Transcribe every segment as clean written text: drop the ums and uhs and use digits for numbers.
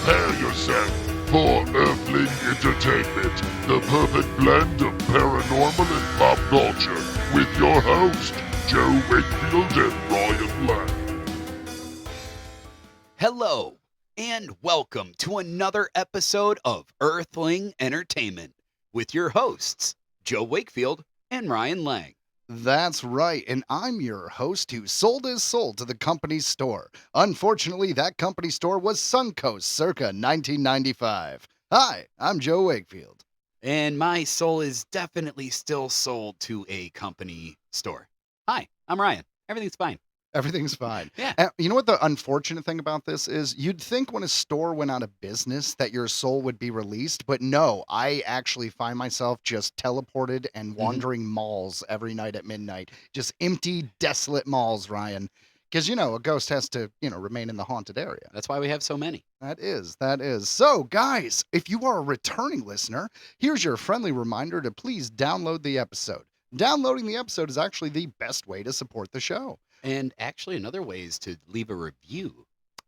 Prepare yourself for Earthling Entertainment, the perfect blend of paranormal and pop culture, with your host, Joe Wakefield and Ryan Lang. Hello, and welcome to another episode of Earthling Entertainment with your hosts, Joe Wakefield and Ryan Lang. That's right, and I'm your host who sold his soul to the company store. Unfortunately, that company store was Suncoast circa 1995. Hi, I'm Joe Wakefield. And my soul is definitely still sold to a company store. Hi, I'm Ryan. Everything's fine. Everything's fine. Yeah. You know what the unfortunate thing about this is? You'd think when a store went out of business that your soul would be released, but no, I actually find myself just teleported and wandering malls every night at midnight. Just empty, desolate malls, Ryan. Because, a ghost has to, remain in the haunted area. That's why we have so many. That is. So, guys, if you are a returning listener, here's your friendly reminder to please download the episode. Downloading the episode is actually the best way to support the show. And actually, another way is to leave a review.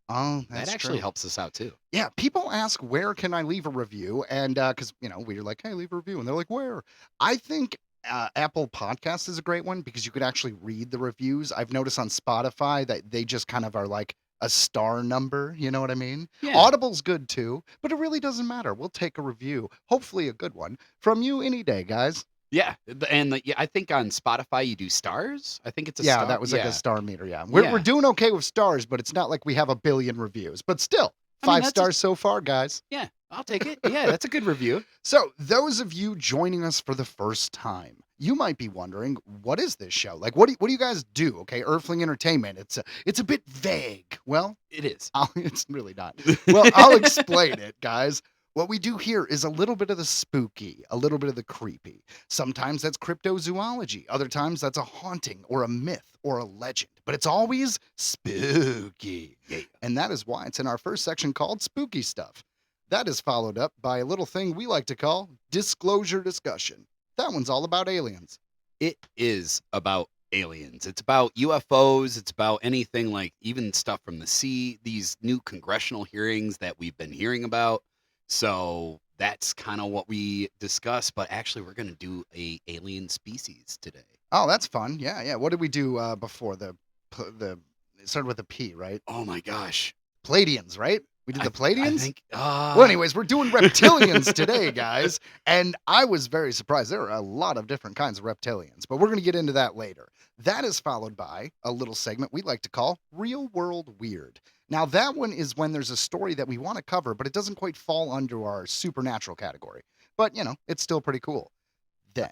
Oh, that's That actually true. helps us out too. Yeah, people ask, where can I leave a review? And because, we're like, hey, leave a review. And they're like, where? I think Apple Podcasts is a great one because you could actually read the reviews. I've noticed on Spotify that they just kind of are like a star number. You know what I mean? Yeah. Audible's good too, but it really doesn't matter. We'll take a review, hopefully a good one, from you any day, guys. Yeah, and I think on Spotify you do stars. I think it's a Yeah, star. that was like a star meter. Yeah. We're doing okay with stars, but it's not like we have a billion reviews. But still, I mean, 5 that's stars so far, guys. Yeah, I'll take it. Yeah, that's a good review. So, those of you joining us for the first time, you might be wondering, what is this show? Like, what do you guys do? Okay, Earthling Entertainment. It's a bit vague. Well, It is. it's really not. Well, I'll explain it, guys. What we do here is a little bit of the spooky, a little bit of the creepy. Sometimes that's cryptozoology. Other times that's a haunting or a myth or a legend. But it's always spooky. Yeah. And that is why it's in our first section called Spooky Stuff. That is followed up by a little thing we like to call Disclosure Discussion. That one's all about aliens. It is about aliens. It's about UFOs. It's about anything like even stuff from the sea, these new congressional hearings that we've been hearing about. So that's kind of what we discuss. But actually, we're going to do a alien species today. Oh, that's fun. Yeah. What did we do before? It started with a P, right? Oh my gosh. Palladians, right? We did the Palladians? I think. Well, anyways, we're doing reptilians today, guys. And I was very surprised. There are a lot of different kinds of reptilians, but we're going to get into that later. That is followed by a little segment we like to call Real World Weird. Now, that one is when there's a story that we want to cover, but it doesn't quite fall under our supernatural category. But, it's still pretty cool. Then,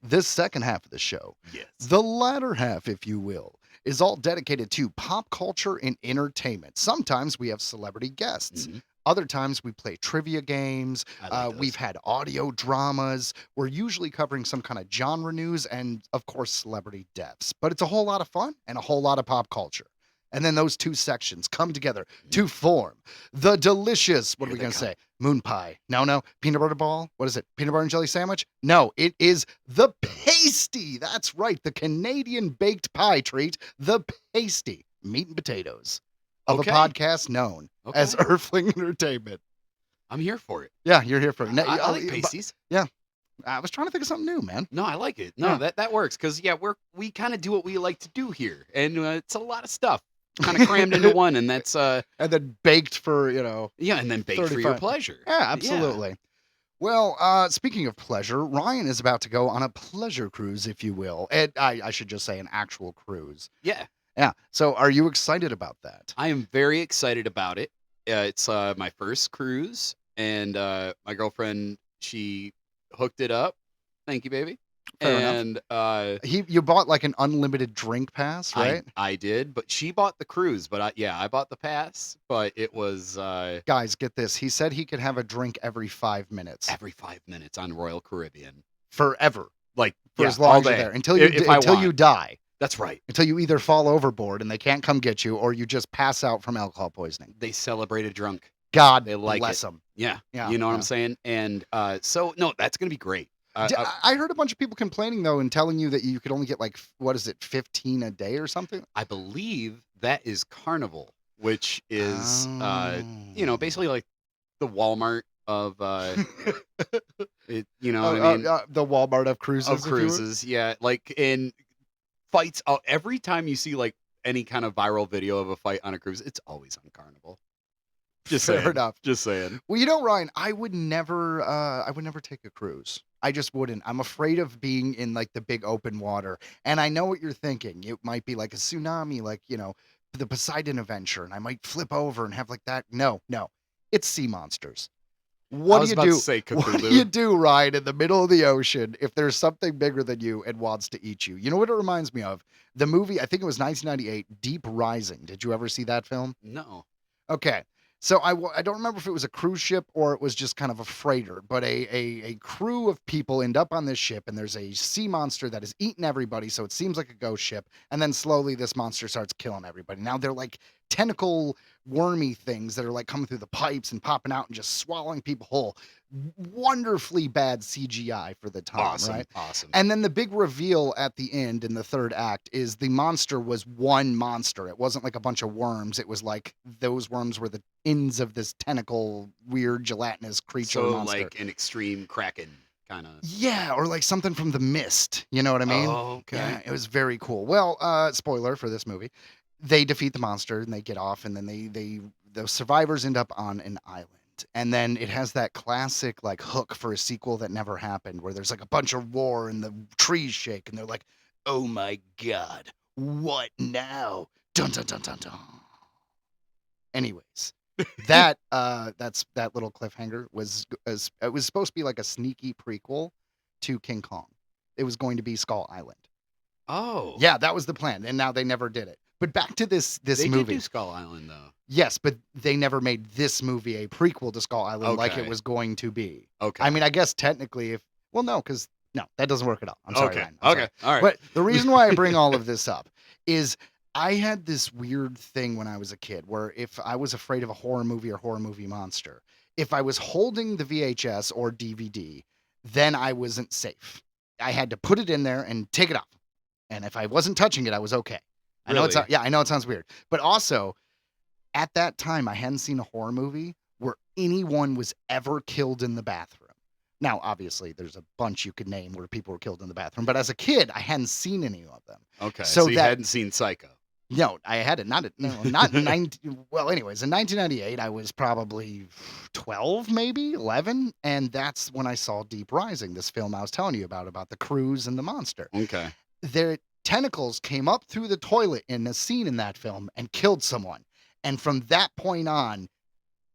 this second half of the show, Yes. the latter half, if you will, is all dedicated to pop culture and entertainment. Sometimes we have celebrity guests. Mhm. Other times we play trivia games. I like those. We've had audio dramas. We're usually covering some kind of genre news and, of course, celebrity deaths. But it's a whole lot of fun and a whole lot of pop culture. And then those two sections come together to form the delicious, what are Here we they going to come. say? Moon pie. No. Peanut butter ball. What is it? Peanut butter and jelly sandwich? No, it is the pasty. That's right. The Canadian baked pie treat, the pasty. Meat and potatoes of Okay. a podcast known as Okay. Earthling Entertainment. I'm here for it. Yeah, you're here for it. I like pasties. I was trying to think of something new, man. No, I like it. No, Yeah. that works because we kind of do what we like to do here, and it's a lot of stuff kind of crammed into one, and that's And then baked for, and then baked for your 35. pleasure. Yeah, absolutely. Well, speaking of pleasure, Ryan is about to go on a pleasure cruise, if you will. And I should just say an actual cruise. Yeah, Yeah. So are you excited about that? I am very excited about it. It's my first cruise, and my girlfriend, she hooked it up. Thank you, baby. Fair enough. And You bought like an unlimited drink pass, right? I did, but she bought the cruise. But I bought the pass. But it was Guys, get this. He said he could have a drink every 5 minutes. every 5 minutes on Royal Caribbean, Forever. like For yeah, as long all as you're day. there. Until you If I until want. you die. That's right. Until you either fall overboard and they can't come get you, or you just pass out from alcohol poisoning. They celebrated drunk. God They like bless it. them. Yeah. Yeah, You know what yeah. I'm saying? And so no, that's gonna be great. I heard a bunch of people complaining though and telling you that you could only get like, what is it, 15 a day or something? I believe that is Carnival. which is Oh. basically like the Walmart of it. You know what I mean? The Walmart of cruises. Of if you will. cruises, yeah. Like in fights, every time you see like any kind of viral video of a fight on a cruise, it's always on Carnival. Just Fair saying. enough. Just saying. Well, Ryan, I would never take a cruise. I just wouldn't. I'm afraid of being in like the big open water. And I know what you're thinking. It might be like a tsunami, like, the Poseidon Adventure, and I might flip over and have like that. No. It's sea monsters. What I was do you about do? to say What do Cthulhu. you do, Ryan, in the middle of the ocean if there's something bigger than you and wants to eat you? You know what it reminds me of? The movie, I think it was 1998, Deep Rising. Did you ever see that film? No. Okay. So I don't remember if it was a cruise ship or it was just kind of a freighter, but a crew of people end up on this ship, and there's a sea monster that is eating everybody, so it seems like a ghost ship, and then slowly this monster starts killing everybody. Now they're like tentacle wormy things that are like coming through the pipes and popping out and just swallowing people whole. Wonderfully bad CGI for the time, Awesome. right? Awesome. And then the big reveal at the end in the third act is the monster was one monster. It wasn't like a bunch of worms. It was like those worms were the ends of this tentacle, weird gelatinous creature So monster. like an extreme Kraken kind of. Yeah, or like something from The Mist. You know what I mean? Oh, okay. Yeah, it was very cool. Well, spoiler for this movie. They defeat the monster and they get off, and then the survivors end up on an island. And then it has that classic like hook for a sequel that never happened, where there's like a bunch of roar and the trees shake, and they're like, "Oh my god, what now?" Dun dun dun dun dun. Anyways, that little cliffhanger was it was supposed to be like a sneaky prequel to King Kong. It was going to be Skull Island. Oh. Yeah, that was the plan, and now they never did it. But back to this They movie. did do Skull Island though. Yes, but they never made this movie a prequel to Skull Island like it Okay. was going to be. Okay. I mean, I guess technically, no, that doesn't work at all. I'm sorry, Okay. Ryan. I'm Okay. sorry. All right. But the reason why I bring all of this up is I had this weird thing when I was a kid where if I was afraid of a horror movie or horror movie monster, if I was holding the VHS or DVD, then I wasn't safe. I had to put it in there and take it off. And if I wasn't touching it, I was okay. I know Really? I know it sounds weird. But also, at that time, I hadn't seen a horror movie where anyone was ever killed in the bathroom. Now, obviously, there's a bunch you could name where people were killed in the bathroom, but as a kid, I hadn't seen any of them. Okay. So So you that- hadn't seen Psycho. No, I had it. Not in 19. Well, anyways, in 1998, I was probably 12, maybe 11, and that's when I saw Deep Rising, this film I was telling you about the cruise and the monster. Okay. Their tentacles came up through the toilet in a scene in that film and killed someone. And from that point on,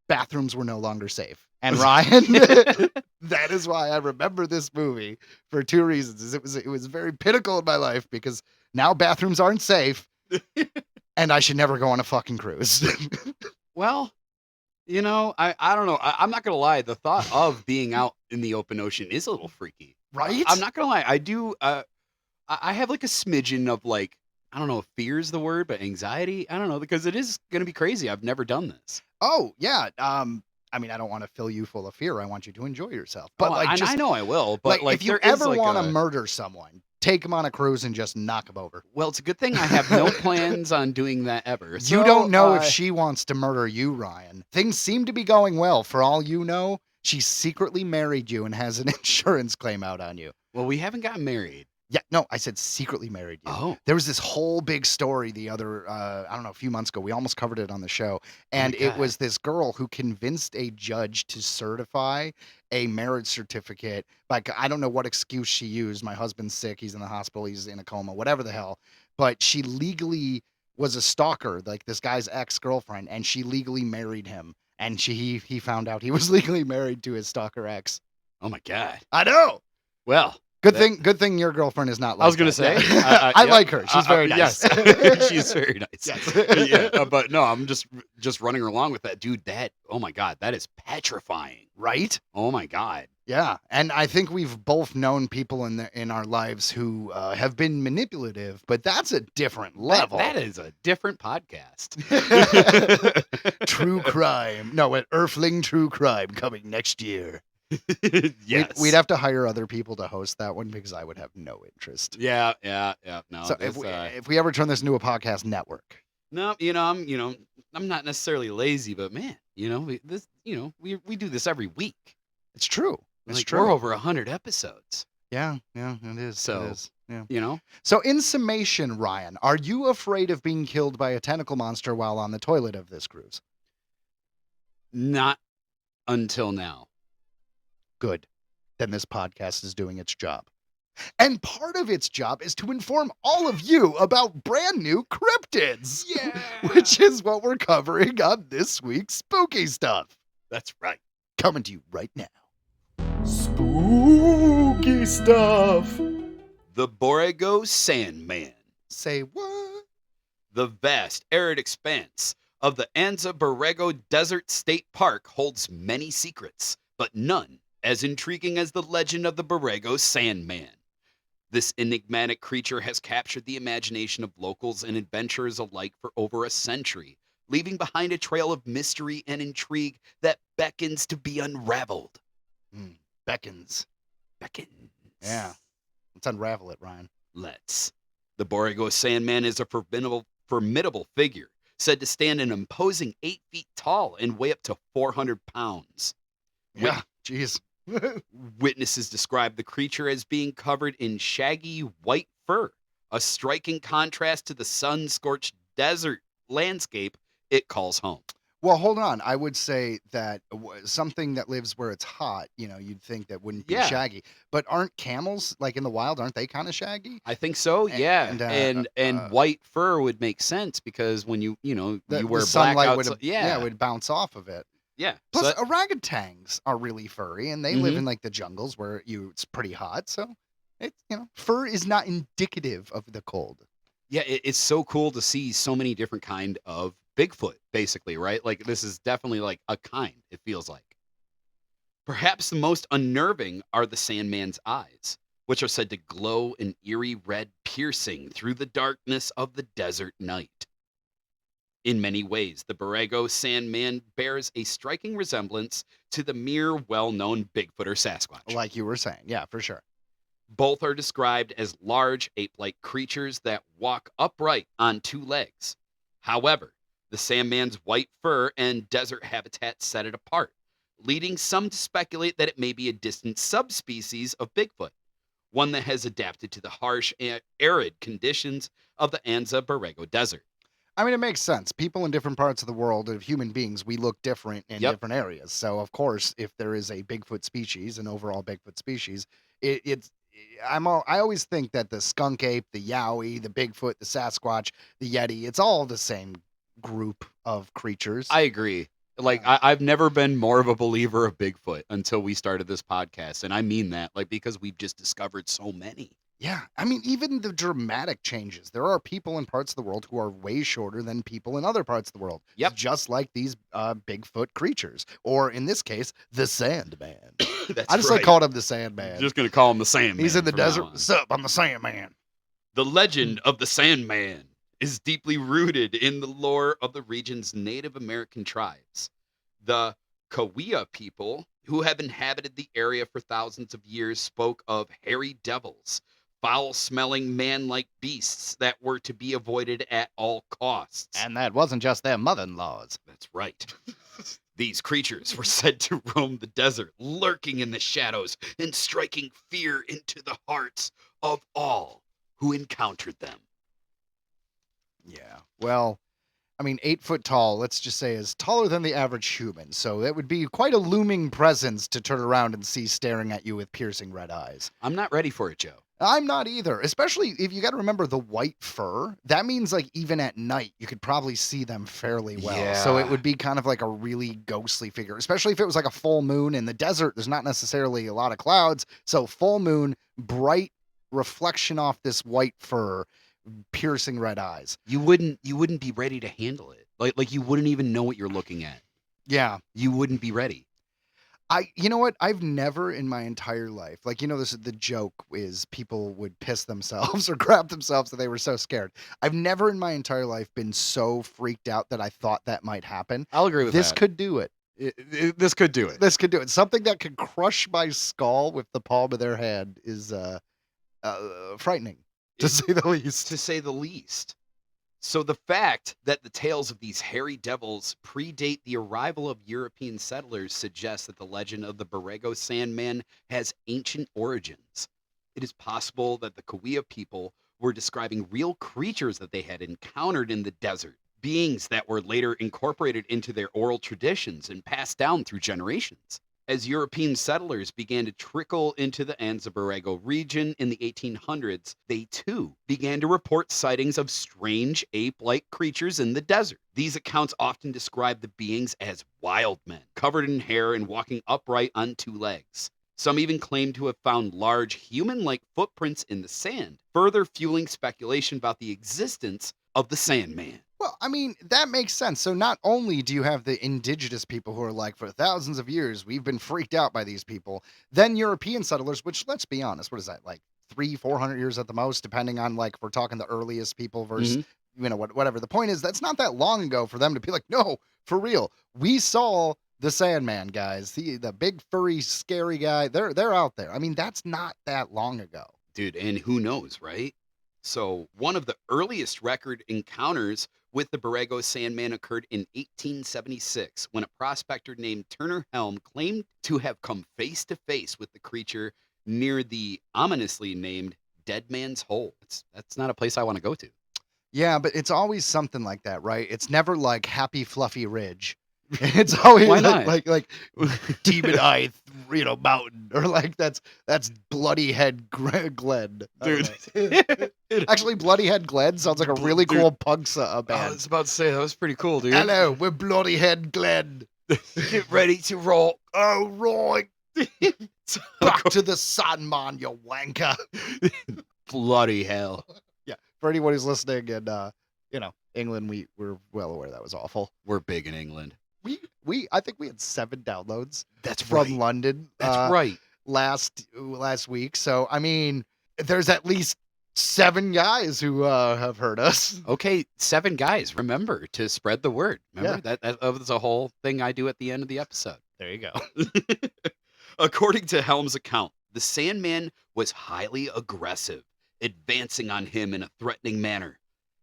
bathrooms were no longer safe. And Ryan, that is why I remember this movie for two reasons. It was very pinnacle in my life because now bathrooms aren't safe, and I should never go on a fucking cruise. Well, I don't know. I'm not gonna lie. The thought of being out in the open ocean is a little freaky. Right? I'm not gonna lie. I do. I have like a smidgen of like, I don't know if fear is the word, but anxiety. I don't know, because it is gonna be crazy. I've never done this. Oh, yeah. I mean, I don't want to fill you full of fear. I want you to enjoy yourself. But I know I will. But like, if you there is, ever like, want to a- murder someone, take them on a cruise and just knock them over. well, it's a good thing I have no plans on doing that ever. You So, don't know if she wants to murder you, Ryan. Things seem to be going well. For all you know, she secretly married you and has an insurance claim out on you. Well, we haven't gotten married. Yeah, no, I said secretly married you. Oh. There was this whole big story the other, I don't know, a few months ago. We almost covered it on the show. And it God. was this girl who convinced a judge to certify a marriage certificate. Like, I don't know what excuse she used. My husband's sick. He's in the hospital. He's in a coma, whatever the hell. But she legally was a stalker, like this guy's ex-girlfriend, and she legally married him. And he found out he was legally married to his stalker ex. Oh my God. I know. Well, Good thing your girlfriend is not like I was gonna that. say, I yeah. like her. She's very nice. Yes, she's very nice. Yes. Yeah, but no, I'm just running along with that, dude. Oh my God, that is petrifying. Right? Oh my God. Yeah. And I think we've both known people in our lives who have been manipulative, but that's a different level. That is a different podcast. True crime. No, an Earthling True Crime coming next year. Yes. We'd have to hire other people to host that one because I would have no interest. Yeah. No. So this, if we ever turn this into a podcast network. no, I'm I'm not necessarily lazy, but man, we do this every week. It's true. It's Like true. we're over 100 episodes. Yeah, it is. So, it is. Yeah. you know, So, in summation, Ryan, are you afraid of being killed by a tentacle monster while on the toilet of this cruise? not until now. Good. Then this podcast is doing its job. And part of its job is to inform all of you about brand new cryptids. Yeah. Which is what we're covering on this week's Spooky Stuff. That's right. Coming to you right now. Spooky Stuff. The Borrego Sandman. Say what? The vast, arid expanse of the Anza Borrego Desert State Park holds many secrets, but none as intriguing as the legend of the Borrego Sandman. This enigmatic creature has captured the imagination of locals and adventurers alike for over a century, leaving behind a trail of mystery and intrigue that beckons to be unraveled. Beckons. Beckons. Yeah. Let's unravel it, Ryan. Let's. The Borrego Sandman is a formidable figure, said to stand an imposing 8 feet tall and weigh up to 400 pounds. Yeah, jeez. Witnesses describe the creature as being covered in shaggy white fur, a striking contrast to the sun-scorched desert landscape it calls home. Well, hold on. I would say that something that lives where it's hot, you'd think that wouldn't be Yeah. shaggy. But aren't camels, like in the wild, aren't they kind of shaggy? I think so, yeah. And white fur would make sense because when you wear The black sunlight outside, would bounce off of it. yeah. Plus, So that- orangutans are really furry, and they live in like the jungles where it's pretty hot. So, fur is not indicative of the cold. yeah, it's so cool to see so many different kind of Bigfoot, basically, right? Like this is definitely like a kind, it feels like. Perhaps the most unnerving are the Sandman's eyes, which are said to glow an eerie red piercing through the darkness of the desert night. In many ways, the Borrego Sandman bears a striking resemblance to the mere well-known Bigfoot or Sasquatch. Like you were saying. Yeah, for sure. Both are described as large ape-like creatures that walk upright on 2 legs. However, the Sandman's white fur and desert habitat set it apart, leading some to speculate that it may be a distant subspecies of Bigfoot, one that has adapted to the harsh and arid conditions of the Anza Borrego Desert. I mean, it makes sense. People in different parts of the world, of human beings, we look different in Yep. different areas. So, of course, if there is a Bigfoot species, an overall Bigfoot species, I always think that the skunk ape, the yowie, the Bigfoot, the Sasquatch, the Yeti, it's all the same group of creatures. I agree. Like I've never been more of a believer of Bigfoot until we started this podcast, and I mean that, like because we've just discovered so many. Yeah, I mean, even the dramatic changes. There are people in parts of the world who are way shorter than people in other parts of the world. Yep. Just like these Bigfoot creatures, or in this case, the Sandman. That's I just right. like called him the Sandman. Just gonna call him the Sandman. He's in the from now desert. on. What's up? I'm the Sandman. The legend of the Sandman is deeply rooted in the lore of the region's Native American tribes. The Cahuilla people, who have inhabited the area for thousands of years, spoke of hairy devils, foul-smelling man-like beasts that were to be avoided at all costs. And that wasn't just their mother-in-laws. That's right. These creatures were said to roam the desert, lurking in the shadows and striking fear into the hearts of all who encountered them. Yeah. Well, I mean, 8 foot tall, let's just say, is taller than the average human. So that would be quite a looming presence to turn around and see staring at you with piercing red eyes. I'm not ready for it, Joe. I'm not either, especially if you got to remember the white fur. That means like even at night, you could probably see them fairly well. So it Yeah. would be kind of like a really ghostly figure, especially if it was like a full moon in the desert. There's not necessarily a lot of clouds. So full moon, bright reflection off this white fur, piercing red eyes. You wouldn't be ready to handle it. Like you wouldn't even know what you're looking at. Yeah. You wouldn't be ready. You know what? I've never in my entire life, like, the joke is people would piss themselves or crap themselves that they were so scared. I've never in my entire life been so freaked out that I thought that might happen. I'll agree with This that. could do it. This could do it. This could do it. Something that could crush my skull with the palm of their hand is frightening, to say the least. To say the least. So the fact that the tales of these hairy devils predate the arrival of European settlers suggests that the legend of the Borrego Sandman has ancient origins. It is possible that the Cahuilla people were describing real creatures that they had encountered in the desert, beings that were later incorporated into their oral traditions and passed down through generations. As European settlers began to trickle into the Anza Borrego region in the 1800s, they too began to report sightings of strange ape-like creatures in the desert. These accounts often describe the beings as wild men, covered in hair and walking upright on two legs. Some even claim to have found large human-like footprints in the sand, further fueling speculation about the existence of the Sandman. Well, I mean, that makes sense. So not only do you have the indigenous people who are like, for thousands of years, we've been freaked out by these people, then European settlers, which, let's be honest, what is that, like 400 years at the most, depending on, like, if we're talking the earliest people versus, whatever. The point is, that's not that long ago for them to be like, no, for real. We saw the Sandman, guys. The big, furry, scary guy. They're out there. I mean, that's not that long ago. Dude, and who knows, right? So one of the earliest record encounters with the Borrego Sandman occurred in 1876 when a prospector named Turner Helm claimed to have come face to face with the creature near the ominously named Dead Man's Hole. That's not a place I want to go to. Yeah, but it's always something like that, right? It's never like Happy Fluffy Ridge. It's always Why not? like Demon Eye, mountain, or like that's Bloody Head Glen. Dude. Actually, Bloody Head Glen sounds like a really cool punk I band. was about to say, that was pretty cool, dude. Hello, we're Bloody Head Glen. Get ready to roll. Oh, right. Back to the Sandman, you wanker. Bloody hell. Yeah, for anyone who's listening in, England, we're well aware that was awful. We're big in England. I think we had 7 downloads. That's from right. London. That's right. Last week. So I mean, there's at least 7 guys who have heard us. Okay, 7 guys. Remember to spread the word. Remember that was a whole thing I do at the end of the episode. There you go. According to Helm's account, the Sandman was highly aggressive, advancing on him in a threatening manner.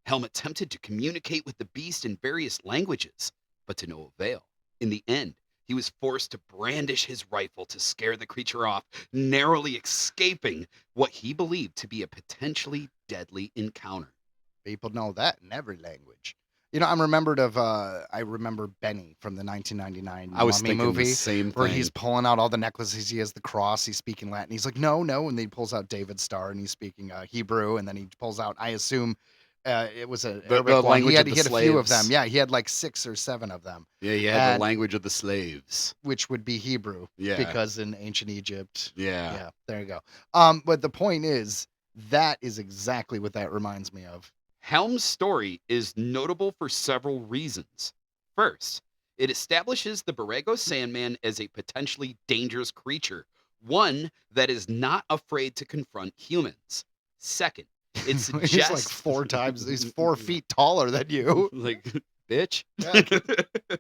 Helm attempted to communicate with the beast in various languages, but to no avail. In the end, he was forced to brandish his rifle to scare the creature off, narrowly escaping what he believed to be a potentially deadly encounter. People know that in every language. I'm remembered of I remember Benny from the 1999 I was Mummy thinking movie the same where thing. he's pulling out all the necklaces. He has the cross. He's speaking Latin. He's like, no, and then he pulls out David's star and he's speaking Hebrew. And then he pulls out, I assume, it was a Arabic one. language He had of to the get a few of them. slaves. Yeah, he had like 6 or 7 of them, Yeah, you had And- the language of the slaves. which would be Hebrew Yeah. because in ancient Egypt. Yeah. Yeah, there you go. But the point is, that is exactly what that reminds me of. Helm's story is notable for several reasons. First, it establishes the Borrego Sandman as a potentially dangerous creature, one that is not afraid to confront humans. Second, it He's suggests like 4 times. He's 4 feet taller than you. like bitch. Yeah.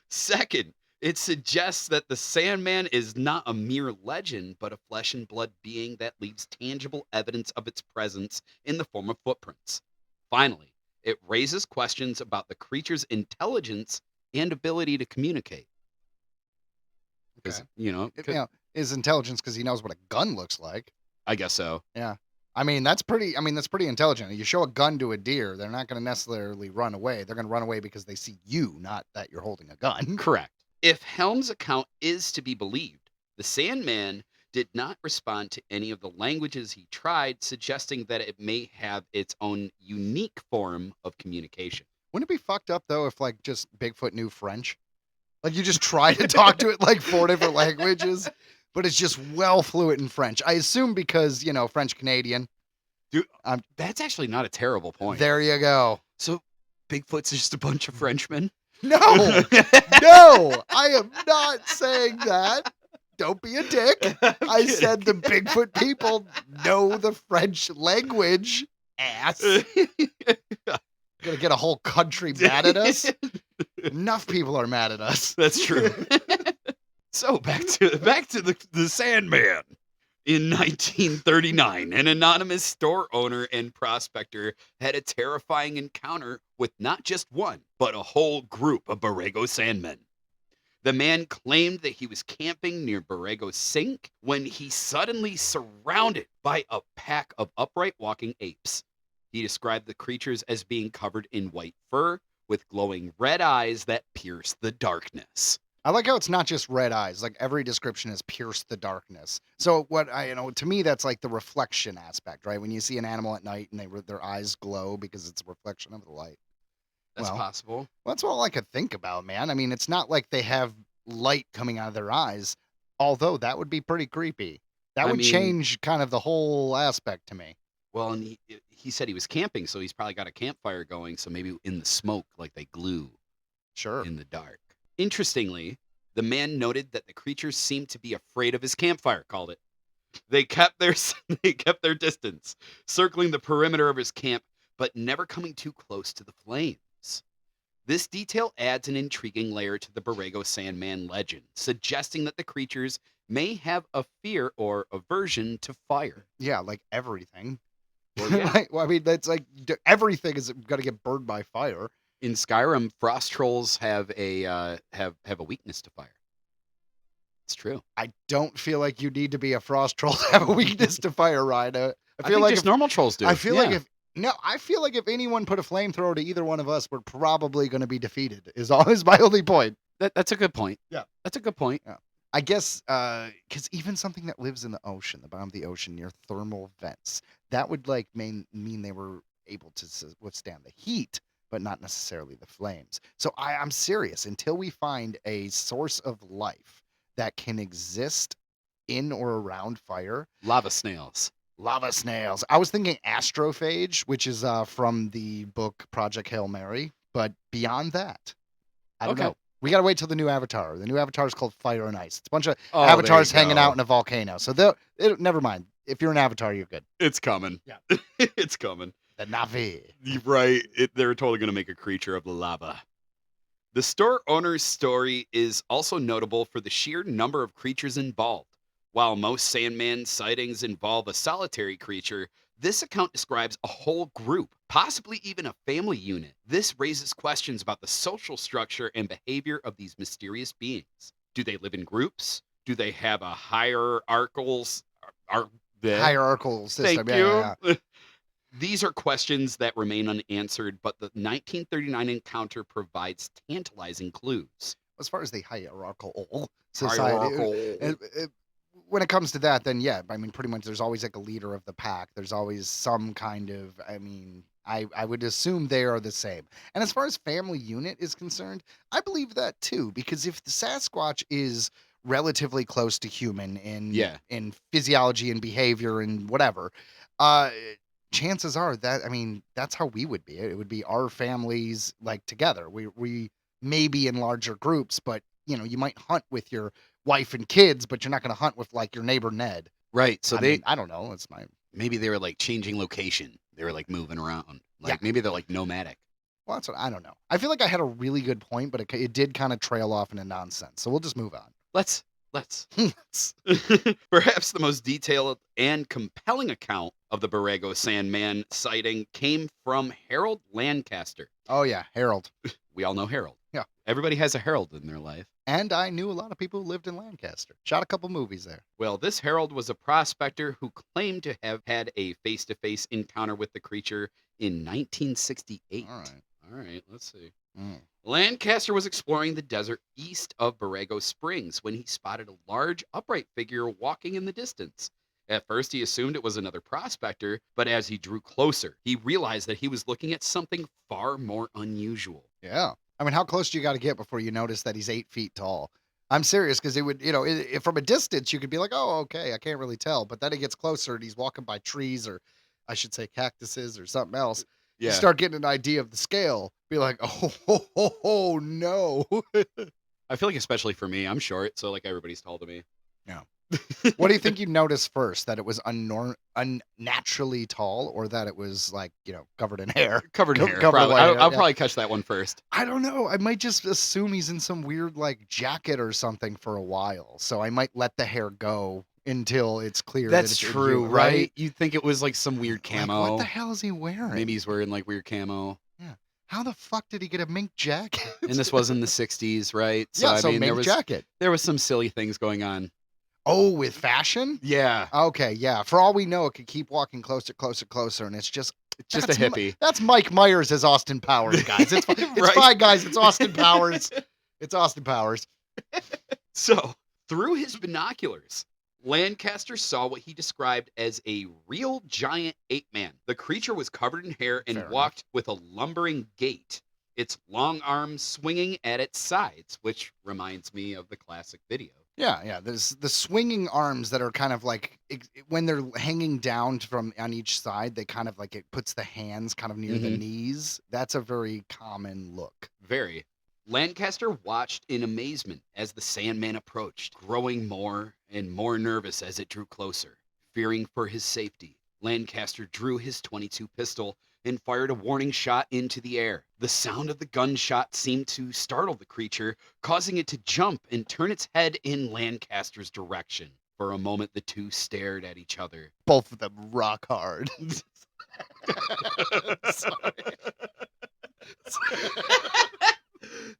Second, it suggests that the Sandman is not a mere legend, but a flesh and blood being that leaves tangible evidence of its presence in the form of footprints. Finally, it raises questions about the creature's intelligence and ability to communicate. Because, Okay. His intelligence because he knows what a gun looks like. I guess so. I mean, that's pretty intelligent. You show a gun to a deer, they're not going to necessarily run away. They're going to run away because they see you, not that you're holding a gun. Correct. If Helm's account is to be believed, the Sandman did not respond to any of the languages he tried, suggesting that it may have its own unique form of communication. Wouldn't it be fucked up though if like just Bigfoot knew French? Like you just try to talk to it like 4 different languages, but it's just well fluent in French. I assume because, French Canadian. Dude, that's actually not a terrible point. There you go. So Bigfoot's just a bunch of Frenchmen? No, no, I am not saying that. Don't be a dick. I said the Bigfoot people know the French language. Ass. Gonna get a whole country mad at us. Enough people are mad at us. That's true. So back to the Sandman. In 1939, an anonymous store owner and prospector had a terrifying encounter with not just one, but a whole group of Borrego Sandmen. The man claimed that he was camping near Borrego Sink when he suddenly surrounded by a pack of upright walking apes. He described the creatures as being covered in white fur with glowing red eyes that pierce the darkness. I like how it's not just red eyes. Like every description is pierce the darkness. So to me, that's like the reflection aspect, right? When you see an animal at night and their eyes glow because it's a reflection of the light. That's Well, possible. That's all I could think about, man. I mean, it's not like they have light coming out of their eyes, although that would be pretty creepy. That I would mean- change kind of the whole aspect to me. Well, and he said he was camping, so he's probably got a campfire going, so maybe in the smoke, like they glue Sure. in the dark. Interestingly, the man noted that the creatures seemed to be afraid of his campfire, called it. They kept their distance, circling the perimeter of his camp, but never coming too close to the flames. This detail adds an intriguing layer to the Borrego Sandman legend, suggesting that the creatures may have a fear or aversion to fire. Yeah, like everything. Well, yeah. Right? Well, I mean, that's like everything is going to get burned by fire. In Skyrim, frost trolls have a weakness to fire. It's true. I don't feel like you need to be a frost troll to have a weakness to fire, Ryan. I I feel think like just if, normal trolls do. I feel like Yeah. I feel like if anyone put a flamethrower to either one of us, we're probably going to be defeated. Is my only point. That's a good point. Yeah. That's a good point. I guess because even something that lives in the ocean, the bottom of the ocean near thermal vents, that would like mean they were able to withstand the heat, but not necessarily the flames. So I'm serious. Until we find a source of life that can exist in or around fire, Lava snails. lava snails. I was thinking astrophage, which is from the book Project Hail Mary, but beyond that, I don't Okay. know. We got to wait till the new Avatar. The new Avatar is called Fire and Ice. It's a bunch of Oh, there you avatars hanging go. out in a volcano. So never mind. If you're an avatar, you're good. It's coming. Yeah. It's coming. The Navi. You're right. They're totally going to make a creature of the lava. The store owner's story is also notable for the sheer number of creatures involved. While most Sandman sightings involve a solitary creature, this account describes a whole group, possibly even a family unit. This raises questions about the social structure and behavior of these mysterious beings. Do they live in groups? Do they have a hierarchical Hierarchical system. Thank Yeah, you. yeah. These are questions that remain unanswered, but the 1939 encounter provides tantalizing clues. As far as the hierarchical society, when it comes to that, then yeah, I mean, pretty much there's always like a leader of the pack. There's always some kind of, I would assume they are the same. And as far as family unit is concerned, I believe that too, because if the Sasquatch is relatively close to human in physiology and behavior and whatever, chances are that, that's how we would be. It would be our families like together. We may be in larger groups, but you might hunt with your wife and kids, but you're not going to hunt with like your neighbor Ned. Right. So I don't know. It's maybe they were like changing location. They were like moving around. Like Yeah. maybe they're like nomadic. well, that's what I don't know. I feel like I had a really good point, but it did kind of trail off into nonsense. So we'll just move on. Let's. Perhaps the most detailed and compelling account of the Borrego Sandman sighting came from Harold Lancaster. Oh yeah, Harold. We all know Harold. Yeah. Everybody has a Harold in their life. And I knew a lot of people who lived in Lancaster. Shot a couple movies there. Well, this Harold was a prospector who claimed to have had a face-to-face encounter with the creature in 1968. All right. All right, let's see. Mm. Lancaster was exploring the desert east of Borrego Springs when he spotted a large upright figure walking in the distance. At first, he assumed it was another prospector, but as he drew closer, he realized that he was looking at something far more unusual. Yeah. How close do you got to get before you notice that he's 8 feet tall? I'm serious, because it would, from a distance, you could be like, oh, okay, I can't really tell. But then he gets closer and he's walking by trees, or I should say cactuses or something else. You start getting an idea of the scale. Be like, oh no. I feel like especially for me, I'm short, so like everybody's tall to me. Yeah. What do you think you noticed first? That it was unnaturally tall, or that it was like, covered in hair? Covered in hair. Covered in Probably. white hair, I'll yeah. probably catch that one first. I don't know. I might just assume he's in some weird like jacket or something for a while. So I might let the hair go until it's clear. That's that it's true, you, right? You'd think it was like some weird Like, camo. what the hell is he wearing? Maybe he's wearing like weird camo. Yeah. How the fuck did he get a mink jacket? And this was in the 60s, right? yeah, I mean, mink jacket. there was some silly things going on. Oh, with fashion? Yeah. Okay, yeah. For all we know, it could keep walking closer, and it's just a that's hippie. That's Mike Myers as Austin Powers, guys. It's Right. fine, guys. It's Austin Powers. It's Austin Powers. So, through his binoculars, Lancaster saw what he described as a real giant ape man. The creature was covered in hair and Fair walked with a lumbering gait, its long arms swinging at its sides, which reminds me of the classic video. Yeah. There's the swinging arms that are kind of like when they're hanging down from on each side, they kind of like it puts the hands kind of near the Mhm. knees. That's a very common look. Very. Lancaster watched in amazement as the Sandman approached, growing more and more nervous as it drew closer. Fearing for his safety, Lancaster drew his .22 pistol and fired a warning shot into the air. The sound of the gunshot seemed to startle the creature, causing it to jump and turn its head in Lancaster's direction. For a moment, the two stared at each other. Both of them rock hard.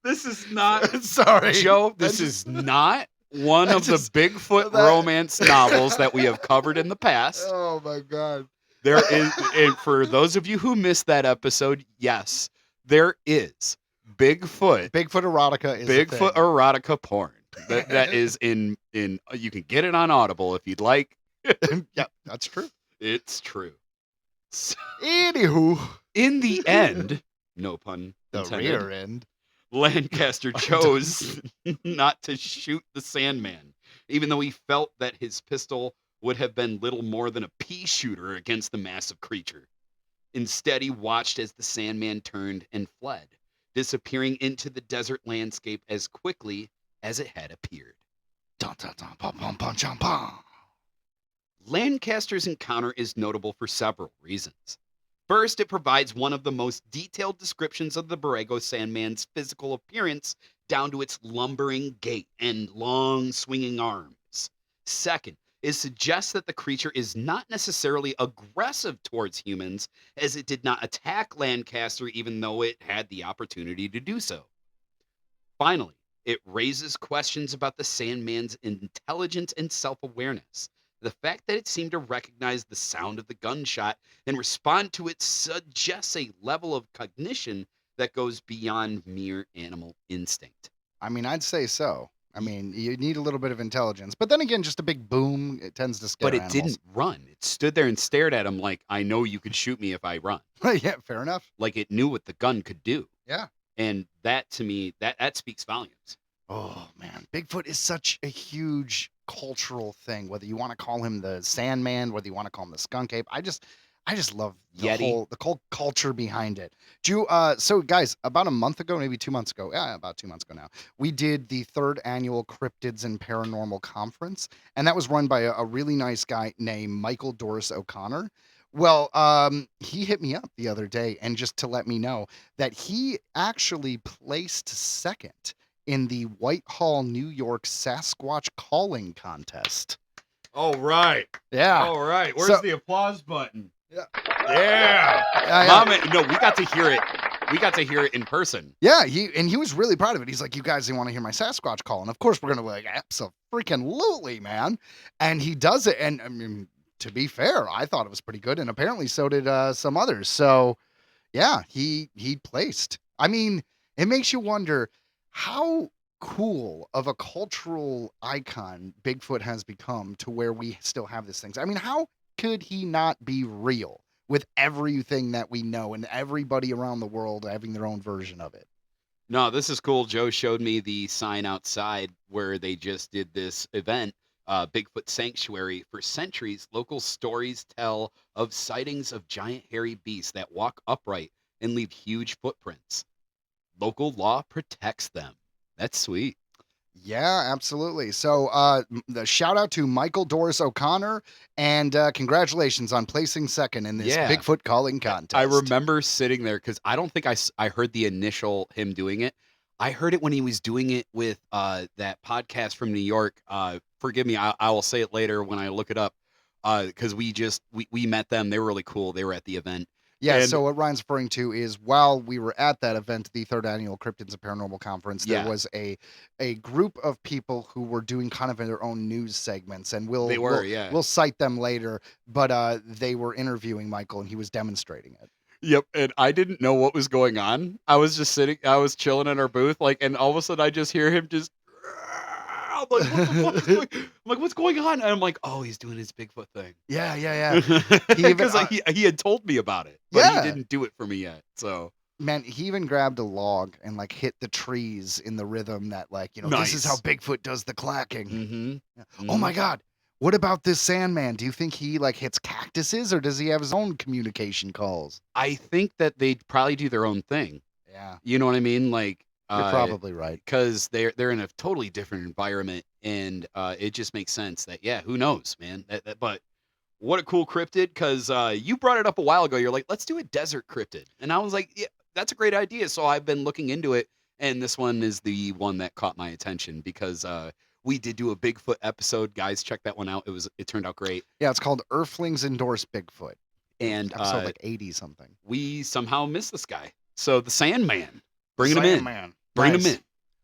This is not, Sorry, Joe, this is not one of the Bigfoot romance novels that we have covered in the past. Oh my god. There is, and for those of you who missed that episode, yes, there is Bigfoot erotica is Bigfoot erotica porn. That is in you can get it on Audible if you'd like. Yeah, that's true. It's true. So, Anywho, in the end, no pun the intended, rear end. Lancaster chose not to shoot the Sandman, even though he felt that his pistol would have been little more than a pea shooter against the massive creature. Instead, he watched as the Sandman turned and fled, disappearing into the desert landscape as quickly as it had appeared. Dun, dun, dun, bum, bum, bum, chum, bum. Lancaster's encounter is notable for several reasons. First, it provides one of the most detailed descriptions of the Borrego Sandman's physical appearance, down to its lumbering gait and long swinging arms. Second, it suggests that the creature is not necessarily aggressive towards humans, as it did not attack Lancaster even though it had the opportunity to do so. Finally, it raises questions about the Sandman's intelligence and self-awareness. The fact that it seemed to recognize the sound of the gunshot and respond to it suggests a level of cognition that goes beyond mere animal instinct. I mean, I'd say so. I mean, you need a little bit of intelligence, but then again, just a big boom, it tends to scare But it animals. didn't run. It stood there and stared at him like, I know you could shoot me if I run. Yeah, fair enough. Like it knew what the gun could do. Yeah. And that, to me, that speaks volumes. Oh man, Bigfoot is such a huge cultural thing. Whether you want to call him the Sandman, whether you want to call him the skunk ape, I just love the Yeti. whole culture behind it. So guys, about a month ago, maybe 2 months ago, about 2 months ago now, we did the 3rd annual Cryptids and Paranormal Conference, and that was run by a really nice guy named Michael Doris O'Connor. Well, he hit me up the other day and just to let me know that he actually placed second in the Whitehall, New York Sasquatch Calling Contest. Oh, right. Yeah. All right. Where's So- the applause button? Yeah. Yeah. Yeah. No, we got to hear it. We got to hear it in person. Yeah, he was really proud of it. He's like, you guys want to hear my Sasquatch call? And of course we're gonna be like, absolutely, man. And he does it. And I mean, to be fair, I thought it was pretty good, and apparently so did some others. So yeah, he placed. I mean, it makes you wonder how cool of a cultural icon Bigfoot has become to where we still have these things. I mean, how could he not be real with everything that we know and everybody around the world having their own version of it? No, this is cool. Joe showed me the sign outside where they just did this event, Bigfoot Sanctuary. For centuries, local stories tell of sightings of giant hairy beasts that walk upright and leave huge footprints. Local law protects them. That's sweet. Yeah, absolutely. So the shout out to Michael Doris O'Connor, and congratulations on placing second in this Yeah. Bigfoot calling contest. I remember sitting there because I don't think I heard the initial him doing it. I heard it when he was doing it with that podcast from New York, forgive me, I will say it later when I look it up, because we met them. They were really cool. They were at the event. Yeah, And so what Ryan's referring to is while we were at that event, the third annual Cryptids and Paranormal Conference, there Yeah. was a group of people who were doing kind of their own news segments, and They were, yeah. we'll cite them later. But they were interviewing Michael, and he was demonstrating it. Yep, and I didn't know what was going on. I was just I was chilling in our booth, like, and all of a sudden I just hear him just. I'm like, what the fuck is going? I'm like, what's going on? And I'm like, oh, he's doing his Bigfoot thing. Yeah. He even, Because he had told me about it, but Yeah. he didn't do it for me yet. So man, he even grabbed a log and like hit the trees in the rhythm that this is how Nice. Bigfoot does the clacking. mhm. Yeah. Oh my God. What about this Sandman? Do you think he like hits cactuses or does he have his own communication calls? I think that they probably do their own thing. Yeah, You know what I mean? Like, you're probably right. because they're in a totally different environment, and it just makes sense that who knows, man. But what a cool cryptid, because you brought it up a while ago. You're like, let's do a desert cryptid, and I was like, yeah, that's a great idea. So I've been looking into it, and this one is the one that caught my attention because we did do a Bigfoot episode. Guys, check that one out. It turned out great, Yeah, it's called Earthlings Endorse Bigfoot. and Episode like 80 something. we somehow missed this guy. So the Sandman, bringing him in, Sandman. bring Nice. him in.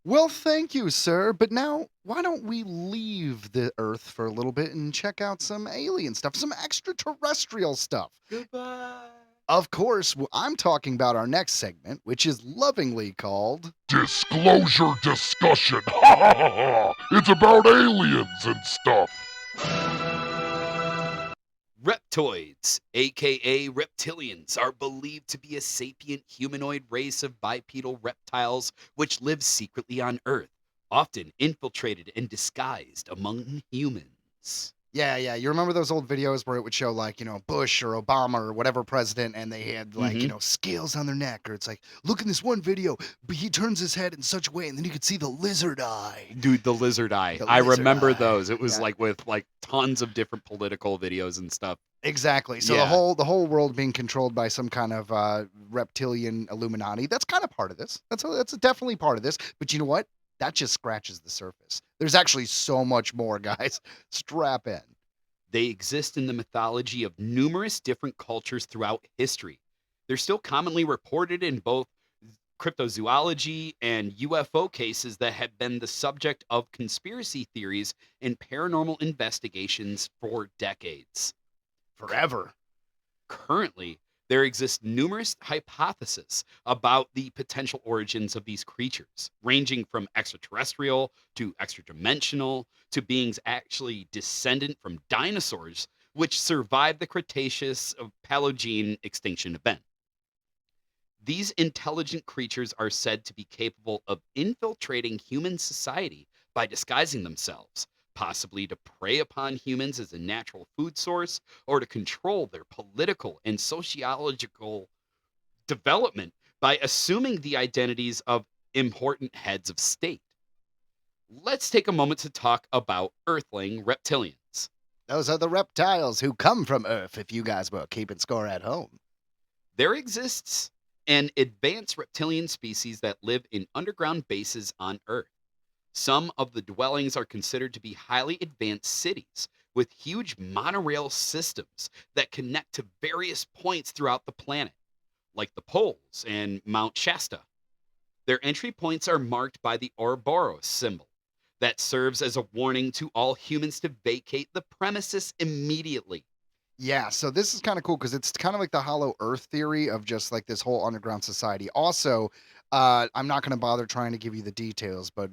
Well, thank you, sir. But now, why don't we leave the Earth for a little bit and check out some alien stuff, some extraterrestrial stuff? Goodbye. Of course, I'm talking about our next segment, which is lovingly called Disclosure discussion. Ha ha ha ha. It's about aliens and stuff. Reptoids, aka reptilians, are believed to be a sapient humanoid race of bipedal reptiles which live secretly on Earth, often infiltrated and disguised among humans. Yeah. You remember those old videos where it would show like, Bush or Obama or whatever president, and they had like, Mhm. scales on their neck, or it's like, look in this one video, but he turns his head in such a way, and then you could see the lizard eye. Dude, the lizard eye. The I lizard remember eye. those. It was Yeah. like with like tons of different political videos and stuff. Exactly. So Yeah. the whole world being controlled by some kind of reptilian Illuminati. That's kind of part of this. That's definitely part of this. But you know what? That just scratches the surface. There's actually so much more, guys. Strap in. They exist in the mythology of numerous different cultures throughout history. They're still commonly reported in both cryptozoology and UFO cases that have been the subject of conspiracy theories and paranormal investigations for decades. Forever. Currently, there exist numerous hypotheses about the potential origins of these creatures, ranging from extraterrestrial to extradimensional to beings actually descendant from dinosaurs, which survived the Cretaceous of Paleogene extinction event. These intelligent creatures are said to be capable of infiltrating human society by disguising themselves, possibly to prey upon humans as a natural food source or to control their political and sociological development by assuming the identities of important heads of state. Let's take a moment to talk about Earthling reptilians. Those are the reptiles who come from Earth, if you guys were keeping score at home. There exists an advanced reptilian species that live in underground bases on Earth. Some of the dwellings are considered to be highly advanced cities with huge monorail systems that connect to various points throughout the planet, like the poles and Mount Shasta. Their entry points are marked by the Ouroboros symbol that serves as a warning to all humans to vacate the premises immediately. Yeah, so this is kind of cool because it's kind of like the hollow earth theory of just like this whole underground society. Also, I'm not going to bother trying to give you the details, but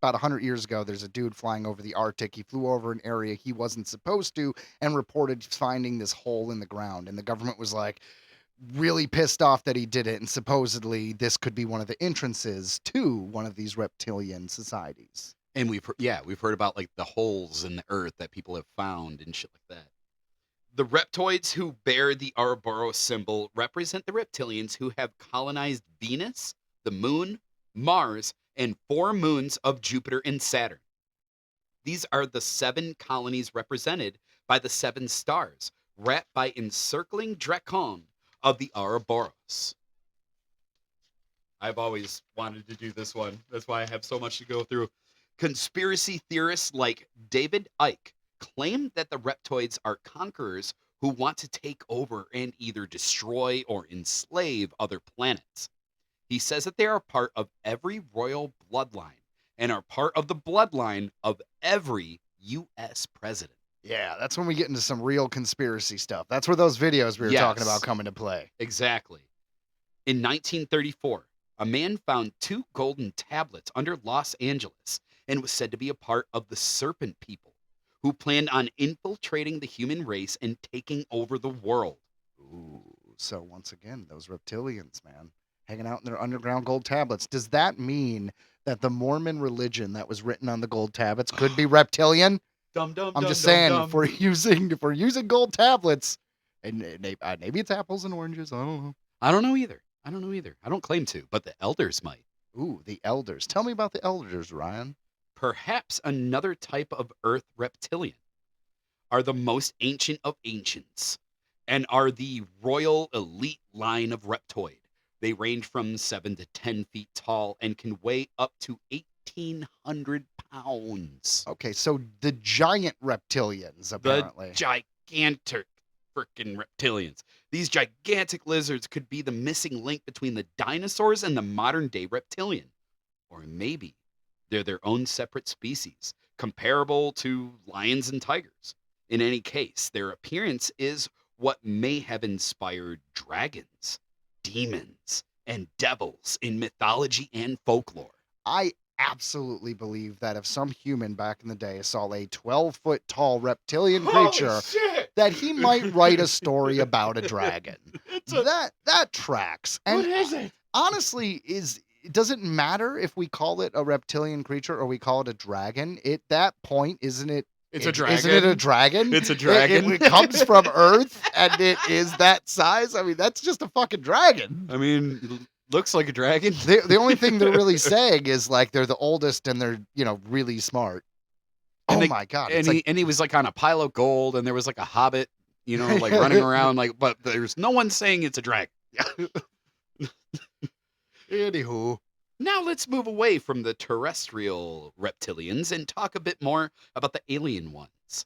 about 100 years ago, there's a dude flying over the Arctic. He flew over an area he wasn't supposed to and reported finding this hole in the ground. And the government was like really pissed off that he did it. And supposedly, this could be one of the entrances to one of these reptilian societies. And we've heard about like the holes in the earth that people have found and shit like that. The reptoids who bear the Ouroboros symbol represent the reptilians who have colonized Venus, the moon, Mars, and 4 moons of Jupiter and Saturn. These are the 7 colonies represented by the 7 stars, wrapped by encircling dracon of the Ouroboros. I've always wanted to do this one. That's why I have so much to go through. Conspiracy theorists like David Icke claim that the reptoids are conquerors who want to take over and either destroy or enslave other planets. He says that they are part of every royal bloodline and are part of the bloodline of every U.S. president. Yeah, that's when we get into some real conspiracy stuff. That's where those videos we were talking Yes. about come into play. Exactly. In 1934, a man found 2 golden tablets under Los Angeles and was said to be a part of the Serpent People, who planned on infiltrating the human race and taking over the world. Ooh, so once again, those reptilians, man, hanging out in their underground gold tablets. Does that mean that the Mormon religion that was written on the gold tablets could be reptilian? Dum, dum, I'm dum, just dum, saying, dum. if we're using gold tablets, and maybe it's apples and oranges. I don't know. I don't know either. I don't claim to, but the elders might. Ooh, the elders. Tell me about the elders, Ryan. Perhaps another type of Earth reptilian are the most ancient of ancients and are the royal elite line of reptoid. They range from 7 to 10 feet tall and can weigh up to 1,800 pounds. Okay, so the giant reptilians, apparently. The gigantic freaking reptilians. These gigantic lizards could be the missing link between the dinosaurs and the modern day reptilian. Or maybe they're their own separate species, comparable to lions and tigers. In any case, their appearance is what may have inspired dragons, demons, and devils in mythology and folklore. I absolutely believe that if some human back in the day saw a 12-foot tall reptilian creature, that he might write a story about a dragon. That tracks. And What is it? honestly, it doesn't matter if we call it a reptilian creature or we call it a dragon. At that point, isn't it? It's a dragon. Isn't it a dragon? It's a dragon. It comes from Earth and it is that size. I mean, that's just a fucking dragon. I mean, looks like a dragon. The only thing they're really saying is like they're the oldest and they're, really smart. And Oh they- my God. And It's like, he was like on a pile of gold, and there was like a hobbit, like running around, but there's no one saying it's a dragon. anywho. Now let's move away from the terrestrial reptilians and talk a bit more about the alien ones.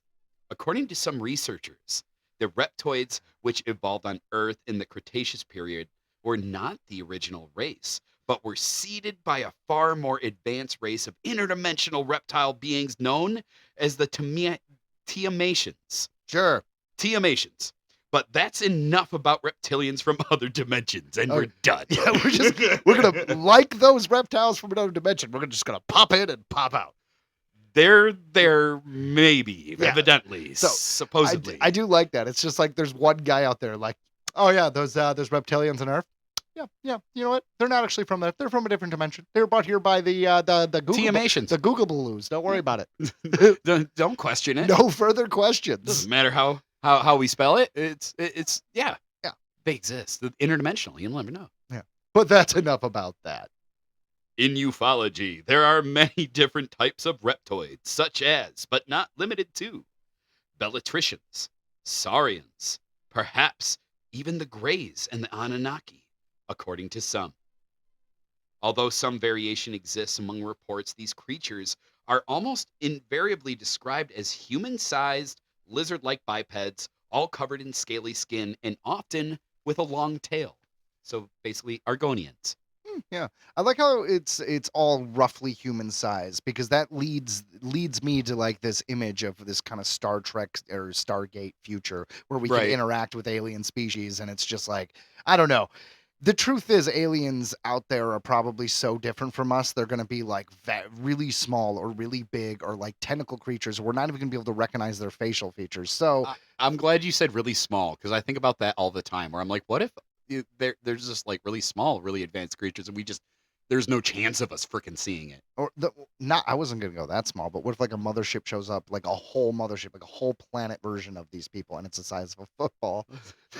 According to some researchers, the reptoids which evolved on Earth in the Cretaceous period were not the original race, but were seeded by a far more advanced race of interdimensional reptile beings known as the Tiamatians. Sure. Tiamatians. But that's enough about reptilians from other dimensions, and we're done. Yeah, we're gonna like those reptiles from another dimension. We're just gonna pop in and pop out. They're there, maybe, Yeah. evidently, So, supposedly. I do like that. It's just like there's one guy out there like, oh yeah, those reptilians on Earth. Yeah. You know what? They're not actually from there. They're from a different dimension. They were brought here by the Google Tiamatians. the Google Balloons. Don't worry about it. Don't question it. No further questions. Doesn't matter how we spell it. It's yeah. They exist. They're interdimensional. You'll never know. But that's enough about that. In ufology, there are many different types of reptoids, such as, but not limited to, Bellatricians, Saurians, perhaps even the Greys and the Anunnaki, according to some. Although some variation exists among reports, these creatures are almost invariably described as human-sized, lizard-like bipeds, all covered in scaly skin and often with a long tail. So basically, Argonians. Yeah, I like how it's all roughly human size because that leads me to like this image of this kind of Star Trek or Stargate future where we can Right. interact with alien species, and it's just like, I don't know. The truth is, aliens out there are probably so different from us. They're going to be like really small or really big or like tentacle creatures. We're not even going to be able to recognize their facial features. So I'm glad you said really small, because I think about that all the time, where I'm like, what if they're just like really small, really advanced creatures, and there's no chance of us freaking seeing it. I wasn't going to go that small, but what if like a mothership shows up, like a whole mothership, like a whole planet version of these people, and it's the size of a football?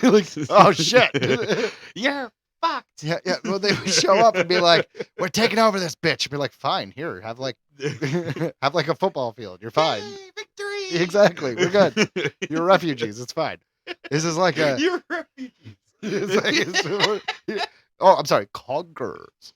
Like, oh shit. Yeah, fucked. Yeah. Well, they would show up and be like, "We're taking over this bitch." And be like, "Fine, here, have like a football field. You're fine." Yay, victory. Exactly. We're good. You're refugees. It's fine. This is like a. You're refugees. Oh, I'm sorry, conquerors.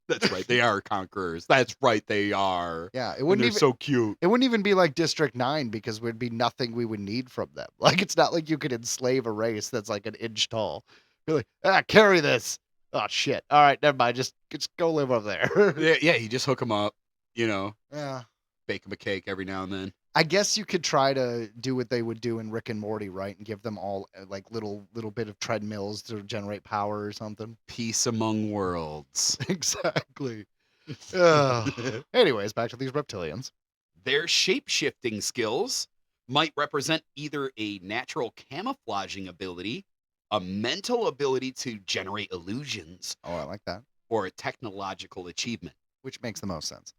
That's right. They are conquerors. That's right. They are. Yeah, it And wouldn't they're even so cute. it wouldn't even be like District 9 because there'd be nothing we would need from them. Like it's not like you could enslave a race that's like an inch tall. You're like, carry this. Oh shit. All right, never mind. Just go live over there. Yeah, you just hook them up, Yeah. bake them a cake every now and then. I guess you could try to do what they would do in Rick and Morty, right? And give them all like little bit of treadmills to generate power or something. Peace among worlds. Exactly. Ugh. Anyways, back to these reptilians. Their shape-shifting skills might represent either a natural camouflaging ability, a mental ability to generate illusions, Oh, I like that. or a technological achievement. Which makes the most sense.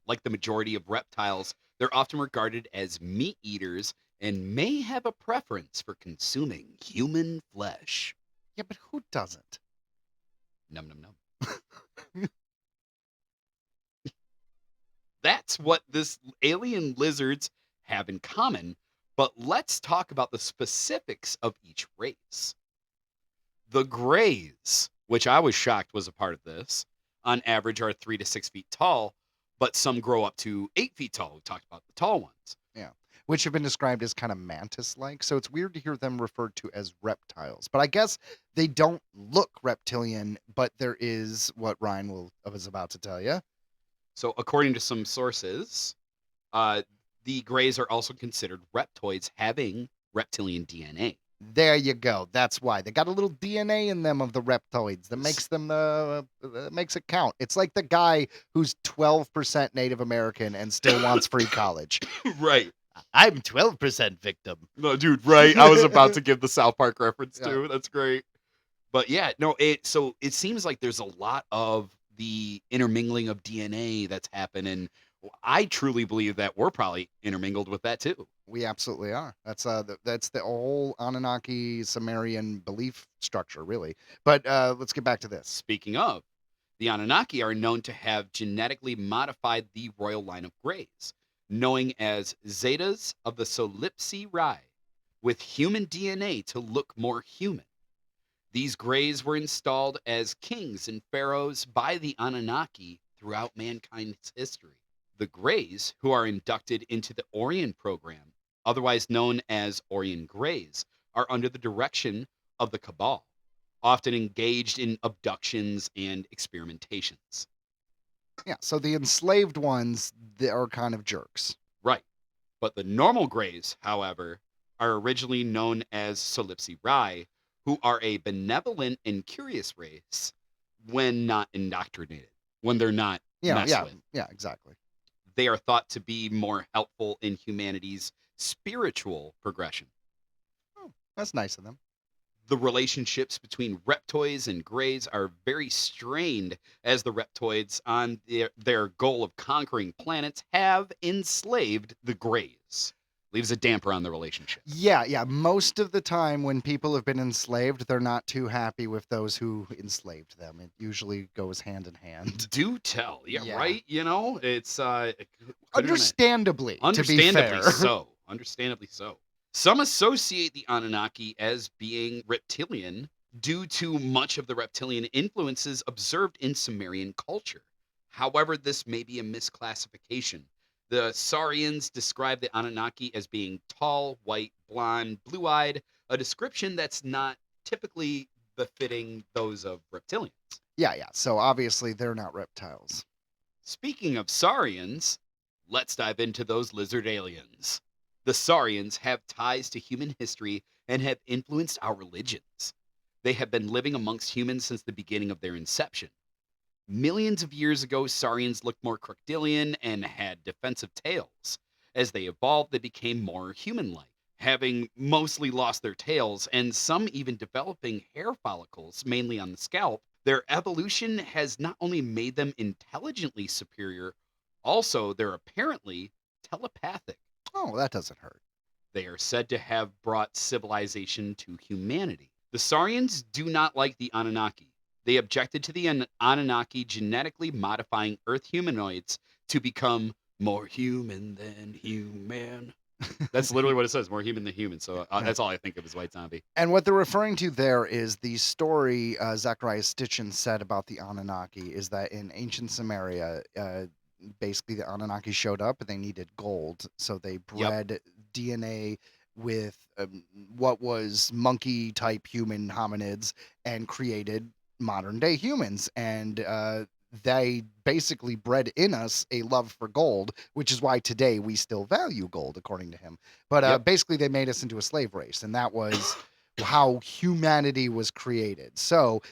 Like the majority of reptiles, they're often regarded as meat eaters and may have a preference for consuming human flesh. Yeah, but who doesn't? Num num num. That's what this alien lizards have in common, but let's talk about the specifics of each race. The Greys, which I was shocked was a part of this, on average are 3 to 6 feet tall, but some grow up to 8 feet tall. We talked about the tall ones. Yeah. Which have been described as kind of mantis-like. So it's weird to hear them referred to as reptiles. But I guess they don't look reptilian, but there is what Ryan was about to tell you. So, according to some sources, the Greys are also considered reptoids having reptilian DNA. There you go. That's why they got a little DNA in them of the reptoids that makes them makes it count. It's like the guy who's 12% Native American and still wants free college. Right. I'm 12% victim. No, dude, right. I was about to give the South Park reference Yeah. too. That's great. But yeah, no, so it seems like there's a lot of the intermingling of DNA that's happened, and I truly believe that we're probably intermingled with that too. We absolutely are. That's the whole Anunnaki Sumerian belief structure, really. But let's get back to this. Speaking of, the Anunnaki are known to have genetically modified the royal line of Greys, known as Zetas of the Solipsi Rai, with human DNA to look more human. These Greys were installed as kings and pharaohs by the Anunnaki throughout mankind's history. The Greys, who are inducted into the Orion program, otherwise known as Orion Greys, are under the direction of the Cabal, often engaged in abductions and experimentations. Yeah. So the enslaved ones, they are kind of jerks. Right. But the normal Greys, however, are originally known as Solipsi Rai, who are a benevolent and curious race when not indoctrinated, when they're not messed with. Yeah, exactly. They are thought to be more helpful in humanity's spiritual progression. Oh, that's nice of them. The relationships between reptoids and greys are very strained as the reptoids on their goal of conquering planets have enslaved the greys. Leaves a damper on the relationship. Yeah. Most of the time when people have been enslaved, they're not too happy with those who enslaved them. It usually goes hand in hand. Do tell. Yeah. Right? It's Understandably, to be understandably fair. so. Understandably so. Some associate the Anunnaki as being reptilian due to much of the reptilian influences observed in Sumerian culture. However, this may be a misclassification. The Saurians describe the Anunnaki as being tall, white, blonde, blue-eyed, a description that's not typically befitting those of reptilians. Yeah. So obviously they're not reptiles. Speaking of Saurians, let's dive into those lizard aliens. The Saurians have ties to human history and have influenced our religions. They have been living amongst humans since the beginning of their inception. Millions of years ago, Saurians looked more crocodilian and had defensive tails. As they evolved, they became more human-like, having mostly lost their tails and some even developing hair follicles, mainly on the scalp. Their evolution has not only made them intelligently superior, also they're apparently telepathic. Oh, that doesn't hurt. They are said to have brought civilization to humanity. The Saurians do not like the Anunnaki. They objected to the Anunnaki genetically modifying Earth humanoids to become more human than human. That's literally what it says. More human than human. So that's all I think of as white zombie. And what they're referring to there is the story Zachariah Stitchin said about the Anunnaki is that in ancient Samaria, basically the Anunnaki showed up and they needed gold. So they bred DNA with what was monkey type human hominids and created modern day humans. And they basically bred in us a love for gold, which is why today we still value gold, according to him. But basically, they made us into a slave race, and that was how humanity was created. So,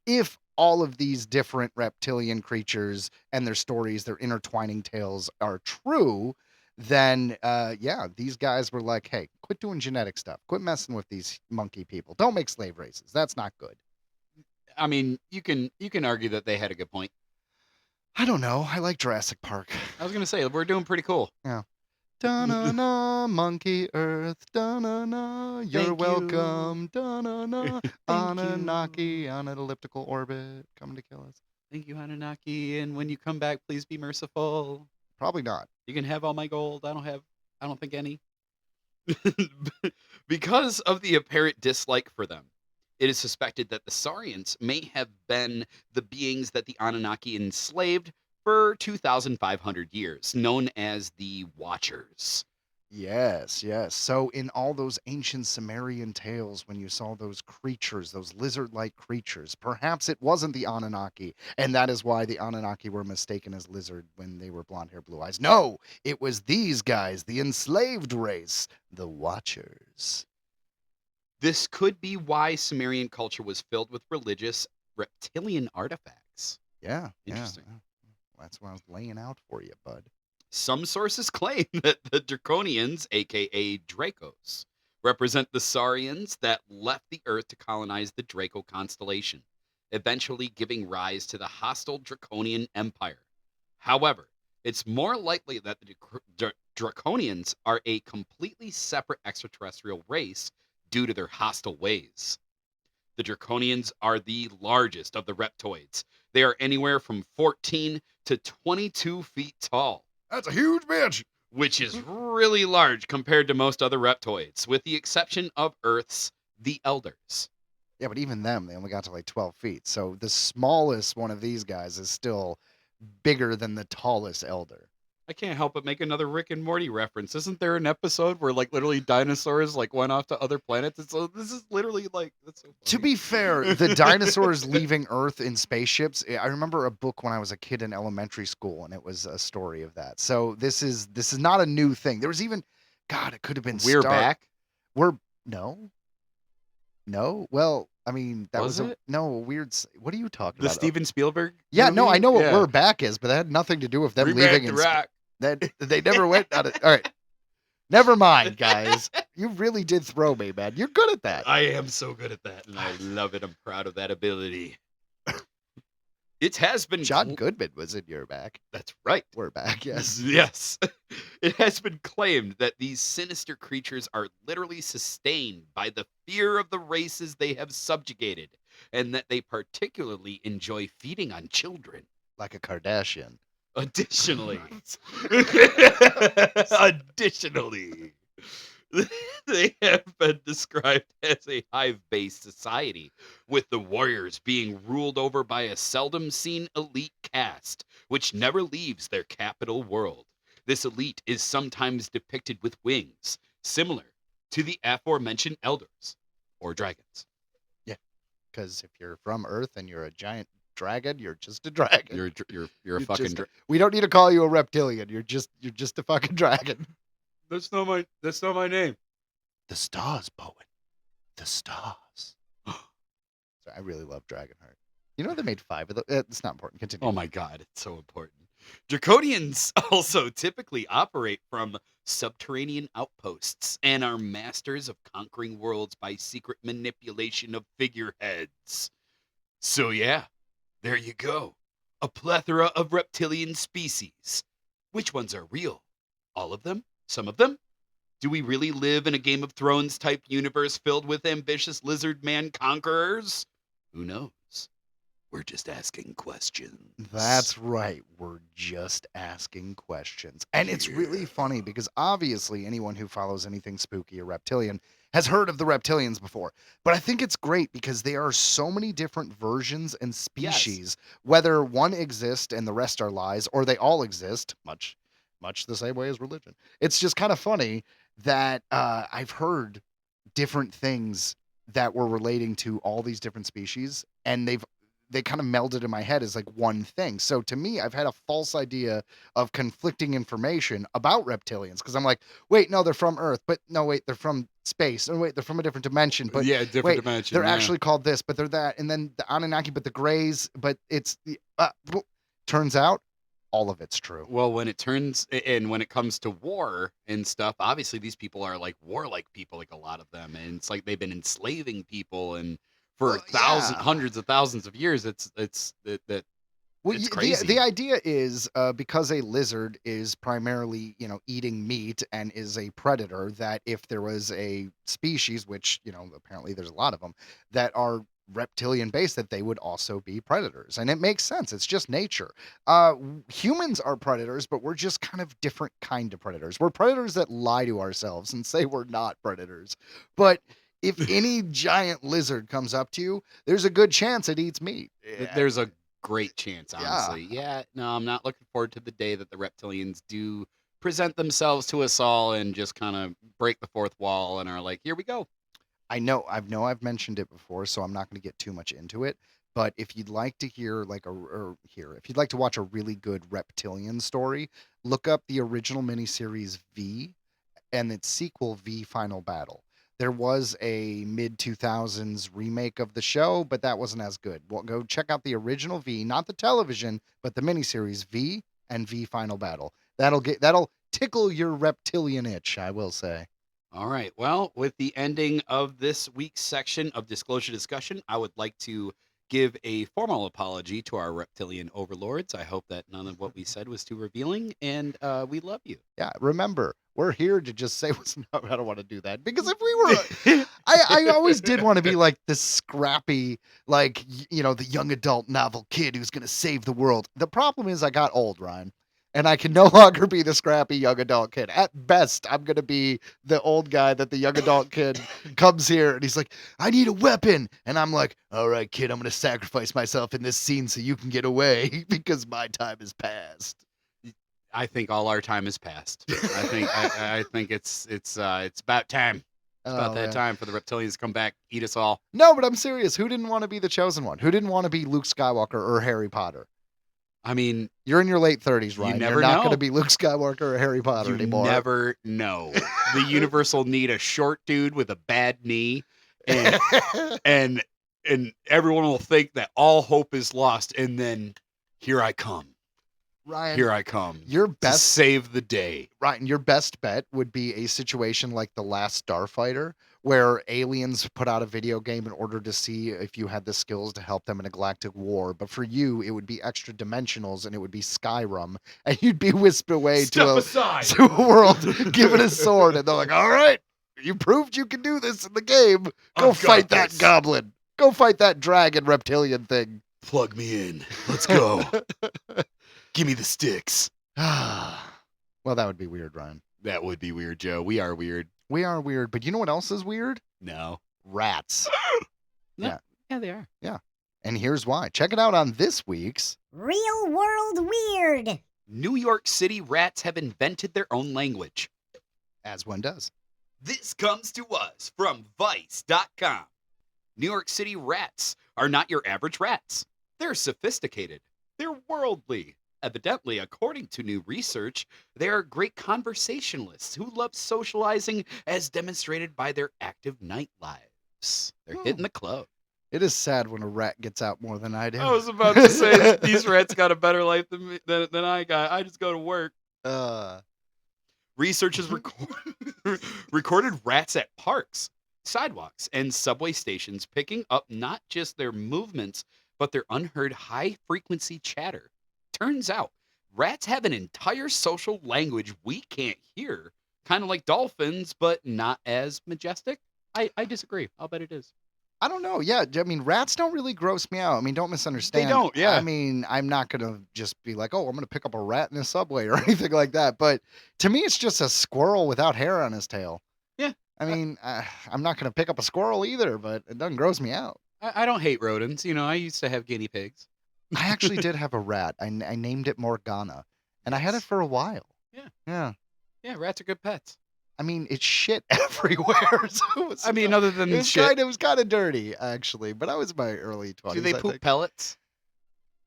if all of these different reptilian creatures and their stories, their intertwining tales are true, then these guys were like, hey, quit doing genetic stuff. Quit messing with these monkey people. Don't make slave races. That's not good. I mean, you can argue that they had a good point. I don't know. I like Jurassic Park. I was gonna say we're doing pretty cool. Yeah. Da-na-na, Monkey Earth, da-na-na, you're Thank welcome, da-na-na, Thank Anunnaki on an elliptical orbit, coming to kill us. Thank you, Anunnaki. And when you come back, please be merciful. Probably not. You can have all my gold. I don't think any. Because of the apparent dislike for them, it is suspected that the Saurians may have been the beings that the Anunnaki enslaved for 2,500 years, known as the Watchers. Yes, yes. So in all those ancient Sumerian tales, when you saw those creatures, those lizard-like creatures, perhaps it wasn't the Anunnaki, and that is why the Anunnaki were mistaken as lizard when they were blonde hair, blue eyes. No, it was these guys, the enslaved race, the Watchers. This could be why Sumerian culture was filled with religious reptilian artifacts. Yeah, Interesting. Yeah. That's what I was laying out for you, bud. Some sources claim that the Draconians, aka Dracos, represent the Saurians that left the Earth to colonize the Draco constellation, eventually giving rise to the hostile Draconian Empire. However, it's more likely that the Draconians are a completely separate extraterrestrial race due to their hostile ways. The Draconians are the largest of the reptoids. They are anywhere from 14 to 22 feet tall. That's a huge bitch. Which is really large compared to most other reptoids, with the exception of Earth's the Elders. Yeah, but even them, they only got to like 12 feet. So the smallest one of these guys is still bigger than the tallest elder. I can't help but make another Rick and Morty reference. Isn't there an episode where like literally dinosaurs like went off to other planets? And so this is literally like that's so funny. To be fair, the dinosaurs leaving Earth in spaceships. I remember a book when I was a kid in elementary school, and it was a story of that. So this is not a new thing. There was even, God, it could have been. We're back. We're no. Well, I mean that Was was it? a weird. What are you talking The about? Steven Spielberg? Yeah, no, movie? I know what Yeah. We're Back is, but that had nothing to do with them Bring leaving back in the rock. That they never went on it. All right. Never mind, guys. You really did throw me, man. You're good at that. I am so good at that, and I love it. I'm proud of that ability. It has been John Goodman was in Your Back. That's right. We're back, yes. Yes. It has been claimed that these sinister creatures are literally sustained by the fear of the races they have subjugated, and that they particularly enjoy feeding on children. Like a Kardashian. Additionally, they have been described as a hive-based society, with the warriors being ruled over by a seldom-seen elite caste, which never leaves their capital world. This elite is sometimes depicted with wings, similar to the aforementioned elders, or dragons. Yeah, because if you're from Earth and you're a giant dragon, you're just a dragon. You're a fucking we don't need to call you a reptilian. You're just a fucking dragon. That's not my name. The stars, Bowen. The stars. So I really love Dragonheart. You know they made 5 of those. It's not important. Continue. Oh my god, it's so important. Draconians also typically operate from subterranean outposts and are masters of conquering worlds by secret manipulation of figureheads. So yeah, there you go. A plethora of reptilian species. Which ones are real? All of them? Some of them? Do we really live in a Game of Thrones type universe filled with ambitious lizard man conquerors? Who knows? We're just asking questions. That's right. We're just asking questions. And it's really funny because obviously anyone who follows anything spooky or reptilian has heard of the reptilians before. But I think it's great because there are so many different versions and species, whether one exists and the rest are lies, or they all exist, much the same way as religion. It's just kind of funny that I've heard different things that were relating to all these different species, and they kind of melded in my head as like one thing. So to me, I've had a false idea of conflicting information about reptilians because I'm like, wait, no, they're from Earth, but no, wait, they're from space, and wait, they're from a different dimension, but yeah, different wait, dimension. they're yeah. actually called this, but they're that, and then the Anunnaki, but the Greys, but it's the turns out all of it's true. Well, when it comes to war and stuff, obviously these people are like warlike people, like a lot of them, and it's like they've been enslaving people and for hundreds of thousands of years. It's crazy. The idea is because a lizard is primarily, eating meat and is a predator, that if there was a species, which, apparently there's a lot of them, that are reptilian based, that they would also be predators. And it makes sense. It's just nature. Humans are predators, but we're just kind of different kind of predators. We're predators that lie to ourselves and say we're not predators. But if any giant lizard comes up to you, there's a good chance it eats meat. There's a great chance, honestly. Yeah, no, I'm not looking forward to the day that the reptilians do present themselves to us all and just kind of break the fourth wall and are like, here we go. I've mentioned it before, so I'm not going to get too much into it. But if you'd like to hear if you'd like to watch a really good reptilian story, look up the original miniseries V and its sequel V Final Battle. There was a mid 2000s remake of the show, but that wasn't as good. Well, go check out the original V, not the television, but the miniseries V and V Final Battle. That'll tickle your reptilian itch, I will say. All right. Well, with the ending of this week's section of Disclosure Discussion, I would like to give a formal apology to our reptilian overlords. I hope that none of what we said was too revealing, and we love you. Yeah, remember, we're here to just say what's not. I don't want to do that because if we were, I always did want to be like the scrappy, like the young adult novel kid who's gonna save the world. The problem is I got old, Ryan, and I can no longer be the scrappy young adult kid. At best, I'm gonna be the old guy that the young adult kid comes here and he's like, I need a weapon, and I'm like, all right, kid, I'm gonna sacrifice myself in this scene so you can get away because my time is past. I think all our time has passed. I think it's about time. It's about that time for the reptilians to come back, eat us all. No, but I'm serious. Who didn't want to be the chosen one? Who didn't want to be Luke Skywalker or Harry Potter? I mean, you're in your late 30s, Ryan. You're not going to be Luke Skywalker or Harry Potter anymore. You never know. The universe will need a short dude with a bad knee, and and everyone will think that all hope is lost, and then here I come. Ryan, here I come. Your best to save the day. Ryan, your best bet would be a situation like The Last Starfighter, where aliens put out a video game in order to see if you had the skills to help them in a galactic war. But for you, it would be extra dimensionals, and it would be Skyrim, and you'd be whisked away to a world given a sword, and they're like, all right, you proved you can do this in the game. Go fight that goblin. Go fight that dragon reptilian thing. Plug me in. Let's go. Give me the sticks. Well, that would be weird, Ryan. That would be weird, Joe. We are weird. We are weird, but you know what else is weird? No. Rats. Yeah, they are. Yeah. And here's why. Check it out on this week's Real World Weird. New York City rats have invented their own language. As one does. This comes to us from Vice.com. New York City rats are not your average rats. They're sophisticated. They're worldly. Evidently, according to new research, they are great conversationalists who love socializing as demonstrated by their active night lives. They're hitting the club. It is sad when a rat gets out more than I do. I was about to say that these rats got a better life than I got. I just go to work. Researchers recorded rats at parks, sidewalks, and subway stations, picking up not just their movements, but their unheard high-frequency chatter. Turns out, rats have an entire social language we can't hear, kind of like dolphins, but not as majestic. I disagree. I'll bet it is. I don't know. Yeah, I mean, rats don't really gross me out. I mean, don't misunderstand. don't, yeah. I mean, I'm not gonna just be like, oh, I'm gonna pick up a rat in the subway or anything like that. But to me, it's just a squirrel without hair on his tail. Yeah. I mean, I'm not gonna pick up a squirrel either, but it doesn't gross me out. I don't hate rodents. You know, I used to have guinea pigs. I actually did have a rat. I named it Morgana, and I had it Yes. for a while. Yeah. Yeah. Yeah, rats are good pets. I mean, it shit everywhere. So it was, I mean, other than it was shit, kind of dirty actually. But I was in my early 20s. do they I poop think. pellets?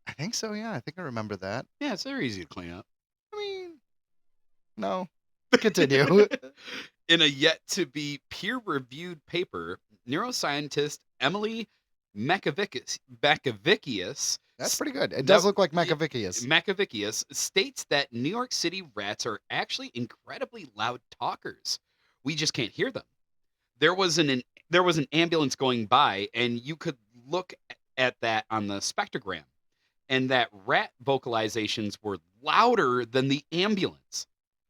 I think so. Yeah, I think I remember that. Yeah, so they're easy to clean up. I mean, no. Continue. In a yet-to-be peer-reviewed paper, neuroscientist Emily Makavicius That's pretty good. It does That- look like Macavicius. Makavicius states that New York City rats are actually incredibly loud talkers. We just can't hear them. There was an ambulance going by, and you could look at that on the spectrogram, and that rat vocalizations were louder than the ambulance.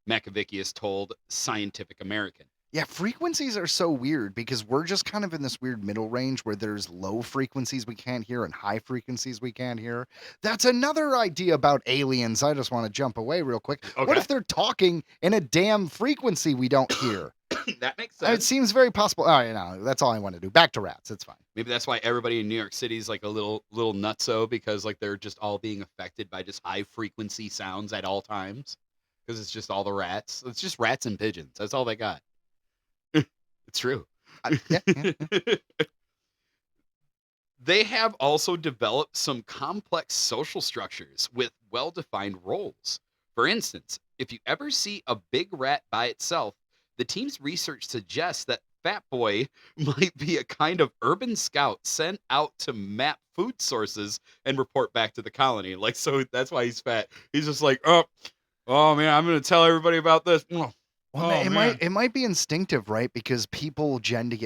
Makavicius told Scientific American. Yeah, frequencies are so weird because we're just kind of in this weird middle range where there's low frequencies we can't hear and high frequencies we can't hear. That's another idea about aliens. I just want to jump away real quick. What Okay. if they're talking in a damn frequency we don't hear? That makes It sense. seems very possible. Oh, you know, that's all I want to do. Back to rats. It's fine. Maybe that's why everybody in New York City is like a little nutso, because like they're just all being affected by just high frequency sounds at all times. Because it's just all the rats. It's just rats and pigeons. That's all they got. It's true. Yeah. They have also developed some complex social structures with well-defined roles. For instance, if you ever see a big rat by itself, the team's research suggests that Fat Boy might be a kind of urban scout sent out to map food sources and report back to the colony. Like, so that's why he's fat. He's just like, oh man, I'm going to tell everybody about this. Well, Oh, it man. might be instinctive, right? Because people tend to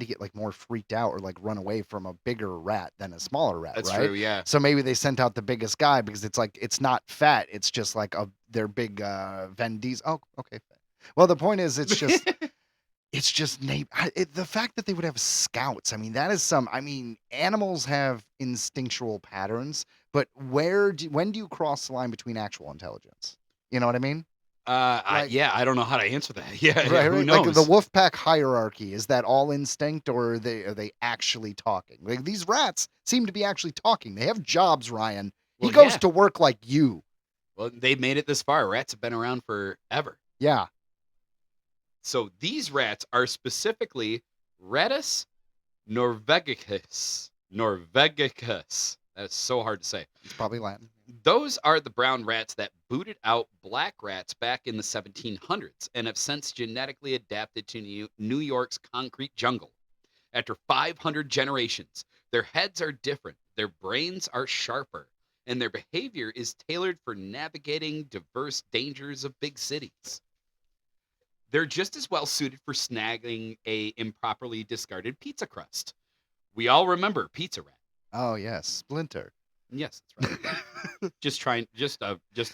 get like more freaked out or like run away from a bigger rat than a smaller rat, That's right? true, yeah. So maybe they sent out the biggest guy because it's like it's not fat, it's just like their big Vin Diesel. Oh, okay. Well, the point is, it's just the fact that they would have scouts. I mean, that is some. I mean, animals have instinctual patterns, but when do you cross the line between actual intelligence? You know what I mean? Like- I don't know how to answer that. Yeah, Right, who right. knows? Like the wolf pack hierarchy, is that all instinct or are they actually talking? Like these rats seem to be actually talking. They have jobs, Ryan. He Well, goes yeah. to work like you. Well, they've made it this far. Rats have been around forever. Yeah. So these rats are specifically Rattus norvegicus. Norvegicus. That is so hard to say. It's probably Latin. Those are the brown rats that booted out black rats back in the 1700s and have since genetically adapted to New York's concrete jungle. After 500 generations, their heads are different, their brains are sharper, and their behavior is tailored for navigating diverse dangers of big cities. They're just as well suited for snagging a improperly discarded pizza crust. We all remember Pizza Rat. Oh yes, Splinter. Yes, that's right. just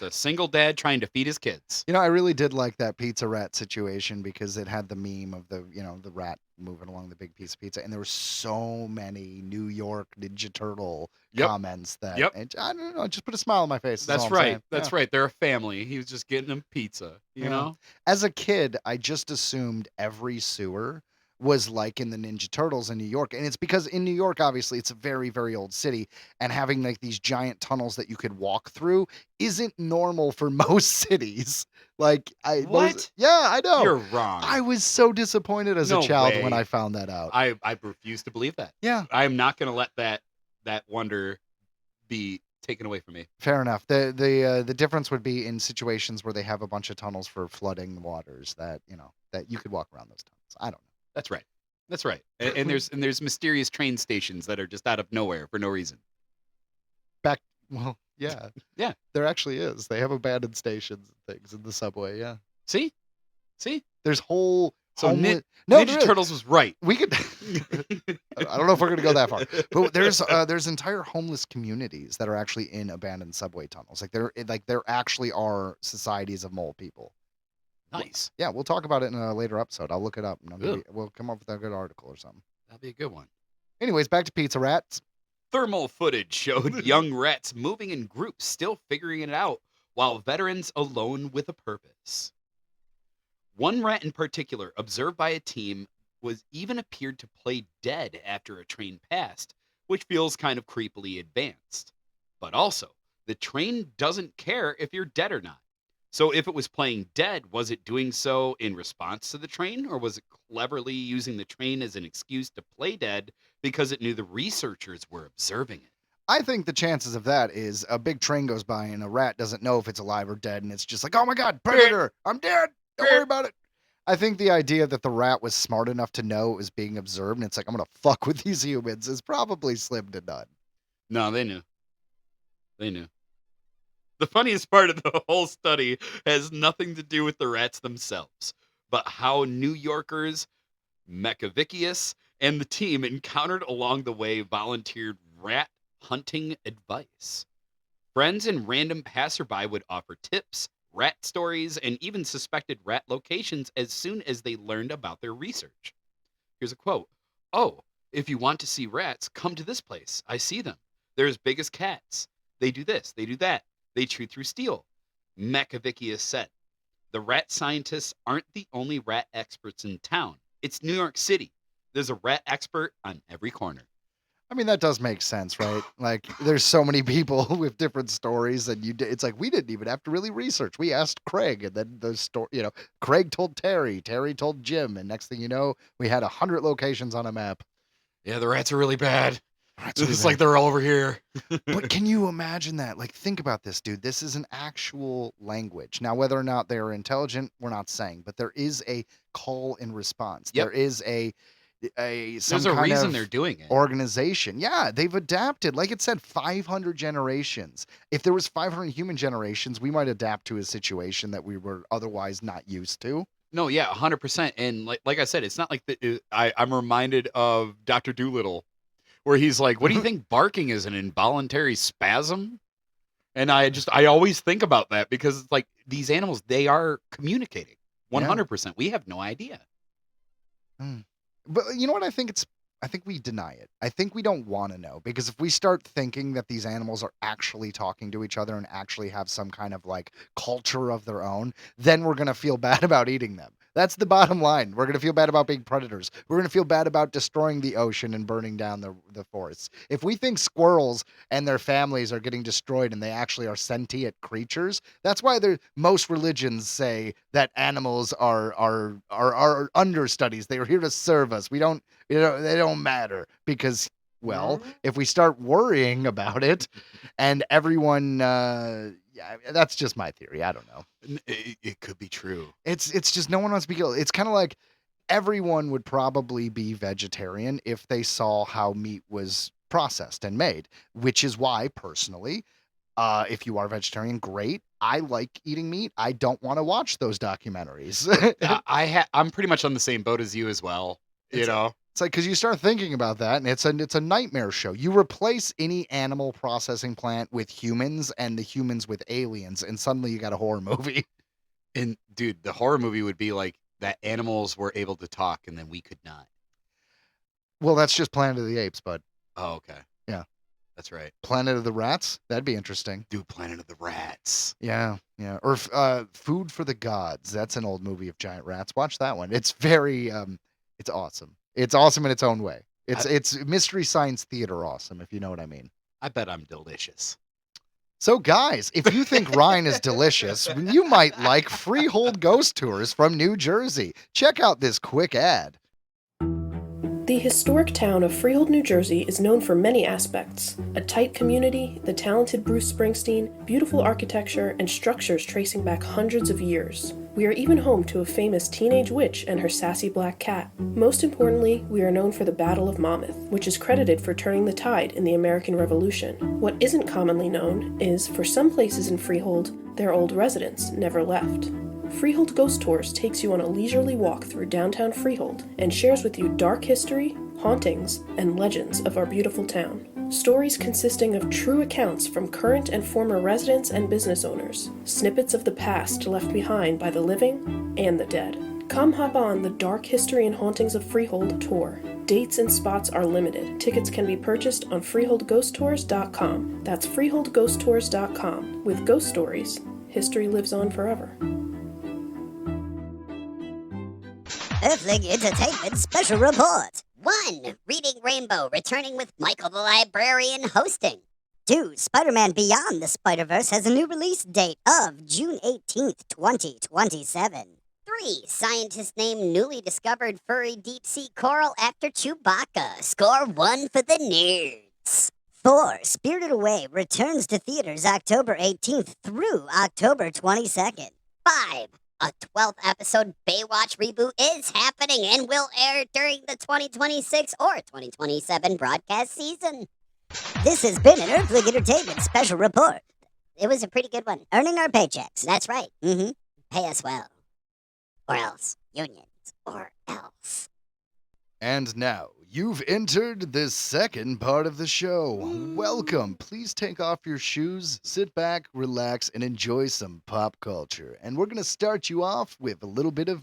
a single dad trying to feed his kids. You know, I really did like that pizza rat situation because it had the meme of the rat moving along the big piece of pizza, and there were so many New York Ninja Turtle Yep. comments that Yep. I don't know, it just put a smile on my face. That's all I'm right. saying. That's Yeah. right. They're a family. He was just getting them pizza, you Yeah. know? As a kid, I just assumed every sewer was like in the Ninja Turtles in New York. And it's because in New York, obviously, it's a very, very old city. And having like these giant tunnels that you could walk through isn't normal for most cities. Like, What? yeah, I know. You're wrong. I was so disappointed as No a child when way. I found that out. I refuse to believe that. Yeah, I'm not going to let that wonder be taken away from me. fair enough. The difference would be in situations where they have a bunch of tunnels for flooding waters that you could walk around those tunnels. I don't know. That's right. That's right. And there's mysterious train stations that are just out of nowhere for no reason. Well, yeah. Yeah. There actually is. They have abandoned stations and things in the subway, yeah. See? There's whole So homeless... Ninja there is. Turtles was right. We could I don't know if we're gonna go that far. But there's entire homeless communities that are actually in abandoned subway tunnels. Like there actually are societies of mole people. Nice. Yeah, we'll talk about it in a later episode. I'll look it up and Ooh. we'll come up with a good article or something. That'll be a good one. Anyways, back to pizza rats. Thermal footage showed young rats moving in groups, still figuring it out, while veterans alone with a purpose. One rat in particular, observed by a team, was even appeared to play dead after a train passed, which feels kind of creepily advanced. But also, the train doesn't care if you're dead or not. So if it was playing dead, was it doing so in response to the train, or was it cleverly using the train as an excuse to play dead because it knew the researchers were observing it? I think the chances of that is a big train goes by and a rat doesn't know if it's alive or dead, and it's just like, oh my god, predator, I'm dead, don't worry about it. I think the idea that the rat was smart enough to know it was being observed, and it's like, I'm gonna fuck with these humans, is probably slim to none. No, they knew. They knew. The funniest part of the whole study has nothing to do with the rats themselves, but how New Yorkers, Mekavicius, and the team encountered along the way volunteered rat hunting advice. Friends and random passerby would offer tips, rat stories, and even suspected rat locations as soon as they learned about their research. Here's a quote. "Oh, if you want to see rats, come to this place. I see them. They're as big as cats. They do this, they do that. They chew through steel." Mekavicius said, "The rat scientists aren't the only rat experts in town. It's New York City. There's a rat expert on every corner." I mean, that does make sense, right? Like, there's so many people with different stories, and it's like we didn't even have to really research. We asked Craig, and then the story, Craig told Terry, Terry told Jim, and next thing you know, we had 100 locations on a map. Yeah, the rats are really bad. Rats are really It's bad. like they're all over here. But can you imagine that? Like, think about this, dude. This is an actual language. Now, whether or not they're intelligent, we're not saying, but there is a call and response. Yep. There is some There's a kind reason of they're doing it. organization. Yeah, they've adapted. Like it said, 500 generations. If there was 500 human generations, we might adapt to a situation that we were otherwise not used to. No, yeah, 100%. And like I said, it's not like I'm reminded of Dr. Doolittle, where he's like, "What do you think barking is, an involuntary spasm?" And I always think about that because it's like these animals, they are communicating 100%. We have no idea. But you know what? I think we deny it. I think we don't want to know, because if we start thinking that these animals are actually talking to each other and actually have some kind of like culture of their own, then we're going to feel bad about eating them. That's the bottom line. We're going to feel bad about being predators. We're going to feel bad about destroying the ocean and burning down the forests. If we think squirrels and their families are getting destroyed and they actually are sentient creatures, that's why most religions say that animals are understudies. They are here to serve us. They don't matter, because, well, if we start worrying about it and everyone, yeah, that's just my theory. I don't know. It could be true. It's just no one wants to be killed. It's kind of like everyone would probably be vegetarian if they saw how meat was processed and made, which is why, personally, if you are vegetarian, great. I like eating meat. I don't want to watch those documentaries. I'm pretty much on the same boat as you as well. It's like, because you start thinking about that, and it's a nightmare show. You replace any animal processing plant with humans and the humans with aliens, and suddenly you got a horror movie. And dude, the horror movie would be like that animals were able to talk and then we could not. Well, that's just Planet of the Apes, bud. Oh, okay. Yeah. That's right. Planet of the Rats? That'd be interesting. Dude, Planet of the Rats. Yeah. Or Food for the Gods. That's an old movie of giant rats. Watch that one. It's very, it's awesome. It's awesome in its own way. It's mystery science theater awesome, if you know what I mean. I bet I'm delicious. So, guys, if you think Ryan is delicious, you might like Freehold Ghost Tours from New Jersey. Check out this quick ad. The historic town of Freehold, New Jersey is known for many aspects: a tight community, the talented Bruce Springsteen, beautiful architecture, and structures tracing back hundreds of years. We are even home to a famous teenage witch and her sassy black cat. Most importantly, we are known for the Battle of Monmouth, which is credited for turning the tide in the American Revolution. What isn't commonly known is, for some places in Freehold, their old residents never left. Freehold Ghost Tours takes you on a leisurely walk through downtown Freehold and shares with you dark history, hauntings, and legends of our beautiful town. Stories consisting of true accounts from current and former residents and business owners, snippets of the past left behind by the living and the dead. Come hop on the Dark History and Hauntings of Freehold tour. Dates and spots are limited. Tickets can be purchased on freeholdghosttours.com. That's freeholdghosttours.com. With ghost stories, history lives on forever. Earthling Entertainment Special Report. 1. Reading Rainbow returning with Michael the Librarian hosting. 2. Spider-Man Beyond the Spider-Verse has a new release date of June 18th, 2027. 3. Scientists name newly discovered furry deep-sea coral after Chewbacca. Score 1 for the nerds. 4. Spirited Away returns to theaters October 18th through October 22nd. 5. A 12th episode Baywatch reboot is happening and will air during the 2026 or 2027 broadcast season. This has been an Earthling Entertainment Special Report. It was a pretty good one. Earning our paychecks. That's right. Pay us well. Or else. Unions. Or else. And now, you've entered the second part of the show. Welcome. Please take off your shoes, sit back, relax, and enjoy some pop culture. And we're going to start you off with a little bit of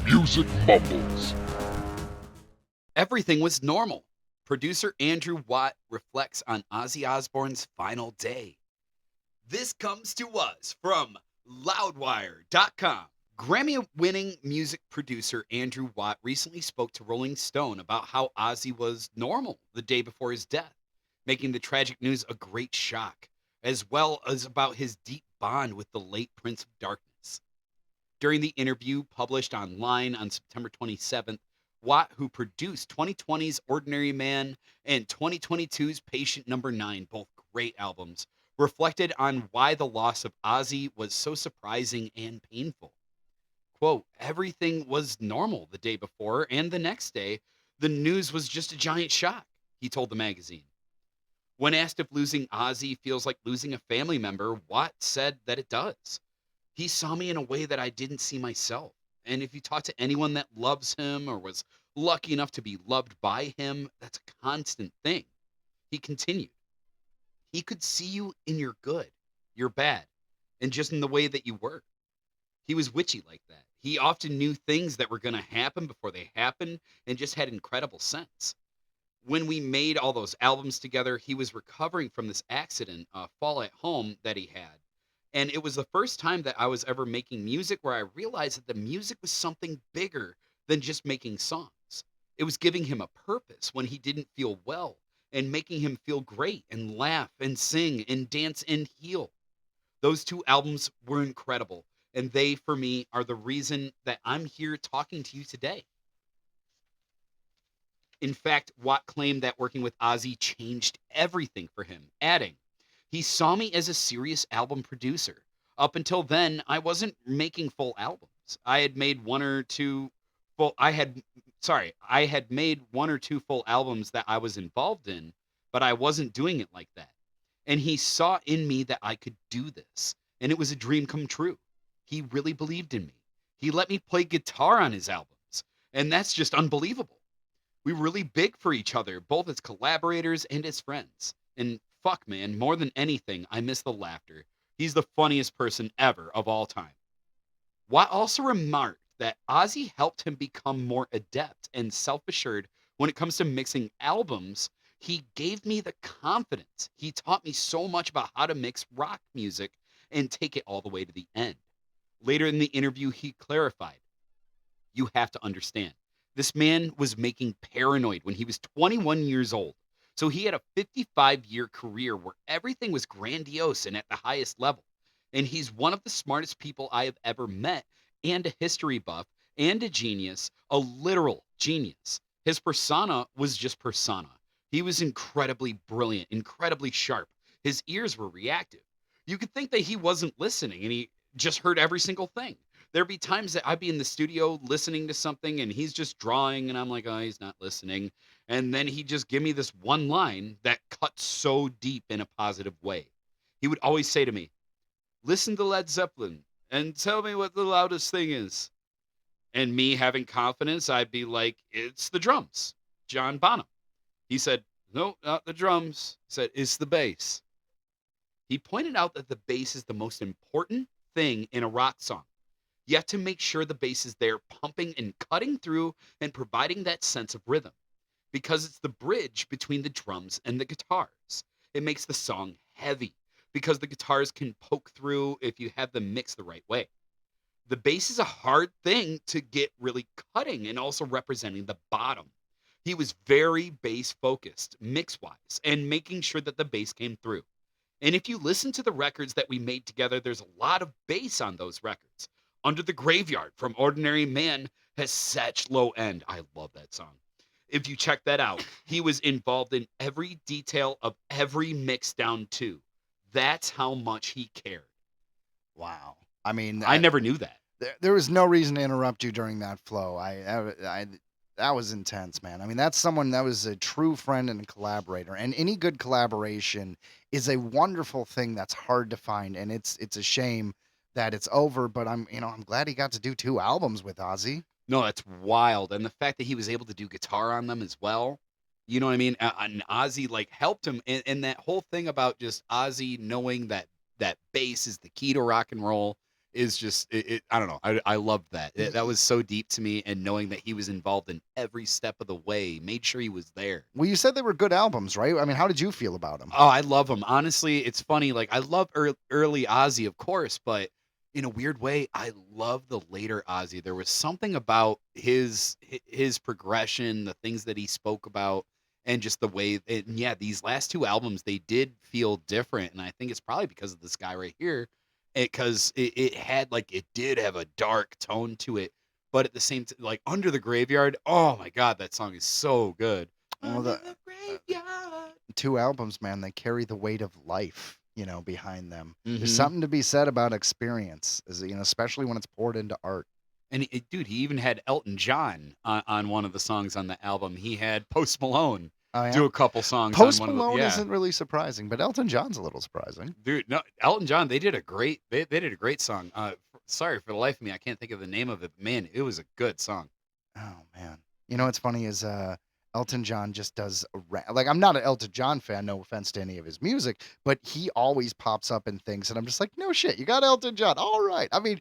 Music mumbles. Everything was normal. Producer Andrew Watt reflects on Ozzy Osbourne's final day. This comes to us from Loudwire.com. Grammy-winning music producer Andrew Watt recently spoke to Rolling Stone about how Ozzy was normal the day before his death, making the tragic news a great shock, as well as about his deep bond with the late Prince of Darkness. During the interview published online on September 27th, Watt, who produced 2020's Ordinary Man and 2022's Patient Number 9, both great albums, reflected on why the loss of Ozzy was so surprising and painful. Quote, everything was normal the day before, and the next day, the news was just a giant shock, he told the magazine. When asked if losing Ozzy feels like losing a family member, Watt said that it does. He saw me in a way that I didn't see myself. And if you talk to anyone that loves him or was lucky enough to be loved by him, that's a constant thing. He continued. He could see you in your good, your bad, and just in the way that you were. He was witchy like that. He often knew things that were going to happen before they happened and just had incredible sense. When we made all those albums together, he was recovering from this accident, fall at home that he had. And it was the first time that I was ever making music where I realized that the music was something bigger than just making songs. It was giving him a purpose when he didn't feel well and making him feel great and laugh and sing and dance and heal. Those 2 albums were incredible. And they, for me, are the reason that I'm here talking to you today. In fact, Watt claimed that working with Ozzy changed everything for him, adding, he saw me as a serious album producer. Up until then, I wasn't making full albums. I had made one or two full albums that I was involved in, but I wasn't doing it like that. And he saw in me that I could do this, and it was a dream come true. He really believed in me. He let me play guitar on his albums, and that's just unbelievable. We were really big for each other, both as collaborators and as friends. And fuck, man, more than anything, I miss the laughter. He's the funniest person ever of all time. Watt also remarked that Ozzy helped him become more adept and self-assured when it comes to mixing albums. He gave me the confidence. He taught me so much about how to mix rock music and take it all the way to the end. Later in the interview, he clarified, you have to understand, this man was making Paranoid when he was 21 years old. So he had a 55-year career where everything was grandiose and at the highest level. And he's one of the smartest people I have ever met, and a history buff, and a genius, a literal genius. His persona was just persona. He was incredibly brilliant, incredibly sharp. His ears were reactive. You could think that he wasn't listening and he just heard every single thing. There'd be times that I'd be in the studio listening to something and he's just drawing and I'm like, oh, he's not listening. And then he'd just give me this one line that cut so deep in a positive way. He would always say to me, listen to Led Zeppelin and tell me what the loudest thing is. And me having confidence, I'd be like, it's the drums, John Bonham. He said, no, not the drums. He said, it's the bass. He pointed out that the bass is the most important thing in a rock song. You have to make sure the bass is there, pumping and cutting through and providing that sense of rhythm, because it's the bridge between the drums and the guitars. It makes the song heavy because the guitars can poke through if you have them mixed the right way. The bass is a hard thing to get really cutting and also representing the bottom. He was very bass focused, mix wise, and making sure that the bass came through. And if you listen to the records that we made together, there's a lot of bass on those records. Under the Graveyard from Ordinary Man has such low end. I love that song. If you check that out, he was involved in every detail of every mix down to. That's how much he cared. Wow. I mean, I never knew that. there was no reason to interrupt you during that flow. That was intense, man. I mean, that's someone that was a true friend and a collaborator. And any good collaboration is a wonderful thing that's hard to find. And it's a shame that it's over. But I'm glad he got to do 2 albums with Ozzy. No, that's wild. And the fact that he was able to do guitar on them as well. You know what I mean? And Ozzy like helped him. And that whole thing about just Ozzy knowing that bass is the key to rock and roll is just, I don't know. I loved that. That was so deep to me. And knowing that he was involved in every step of the way, made sure he was there. Well, you said they were good albums, right? I mean, how did you feel about them? Oh, I love him. Honestly, it's funny. Like, I love early Ozzy, of course, but in a weird way, I love the later Ozzy. There was something about his progression, the things that he spoke about, and just the way. And yeah, these last 2 albums, they did feel different, and I think it's probably because of this guy right here, because it had like it did have a dark tone to it, but at the same time, like Under the Graveyard. Oh my God, that song is so good. Well, Under the Graveyard. 2 albums, man, they carry the weight of life, behind them. There's Mhm. something to be said about experience, especially when it's poured into art. And dude, he even had Elton John on one of the songs on the album. He had Post Malone Oh, yeah? do a couple songs Post on one Malone of the, isn't really surprising, but Elton John's a little surprising. dude. No, Elton John. They did a great song. Sorry for the life of me, I can't think of the name of it. But man, it was a good song. Oh man, what's funny is Elton John just does like I'm not an Elton John fan, no offense to any of his music, but he always pops up in things, and I'm just like, no shit, you got Elton John, all right. I mean,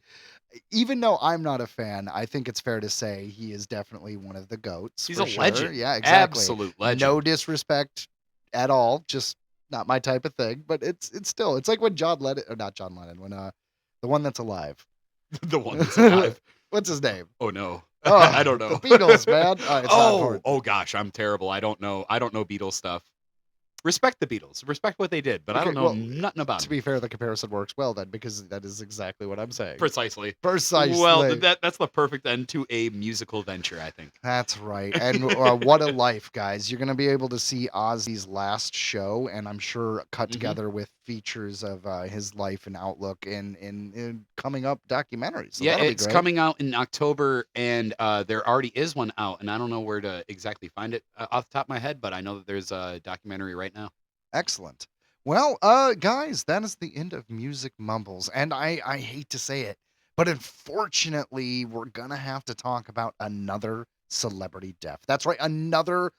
even though I'm not a fan, I think it's fair to say he is definitely one of the goats. He's for a sure. legend. Yeah, exactly. Absolute legend. No disrespect at all, just not my type of thing. But it's still like when John Lennon, or not John Lennon, when the one that's alive. The one that's alive. What's his name? Oh no. Oh, I don't know. The Beatles, man. It's not important. Oh gosh, I'm terrible. I don't know Beatles stuff. Respect the Beatles. Respect what they did, but I Okay, don't know well, nothing about To them. be fair, the comparison works well then, because that is exactly what I'm saying. Precisely. Precisely. Well, that's the perfect end to a musical venture, I think. That's right. And what a life, guys. You're going to be able to see Ozzy's last show, and I'm sure cut Mhm. together with features of his life and outlook in coming up documentaries. So Yeah, that'll be it's great. coming out in October, and there already is one out, and I don't know where to exactly find it off the top of my head, but I know that there's a documentary right now. Excellent. Well, guys, that is the end of Music Mumbles. And I hate to say it, but unfortunately, we're going to have to talk about another celebrity death. That's right. Another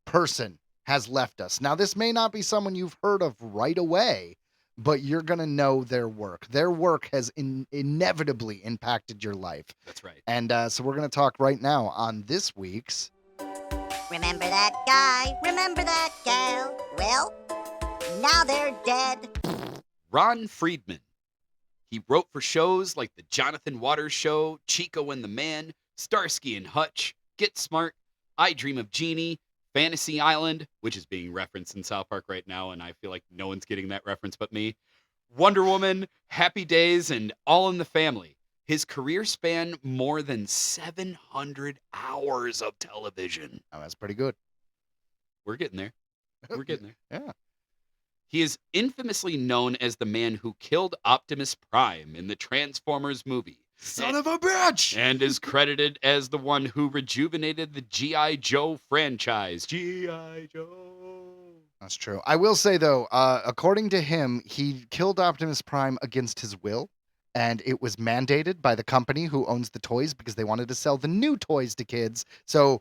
person has left us. Now, this may not be someone you've heard of right away, but you're going to know their work. Their work has inevitably impacted your life. That's right. And so we're going to talk right now on this week's Remember that guy? Remember that gal? Well, now they're dead. Ron Friedman. He wrote for shows like The Jonathan Waters Show, Chico and the Man, Starsky and Hutch, Get Smart, I Dream of Jeannie, Fantasy Island, which is being referenced in South Park right now, and I feel like no one's getting that reference but me, Wonder Woman, Happy Days, and All in the Family. His career spanned more than 700 hours of television. Oh, that's pretty good. We're getting there. We're getting there. Yeah. He is infamously known as the man who killed Optimus Prime in the Transformers movie. Son of a bitch! And is credited as the one who rejuvenated the G.I. Joe franchise. G.I. Joe. That's true. I will say, though, according to him, he killed Optimus Prime against his will, and it was mandated by the company who owns the toys because they wanted to sell the new toys to kids. So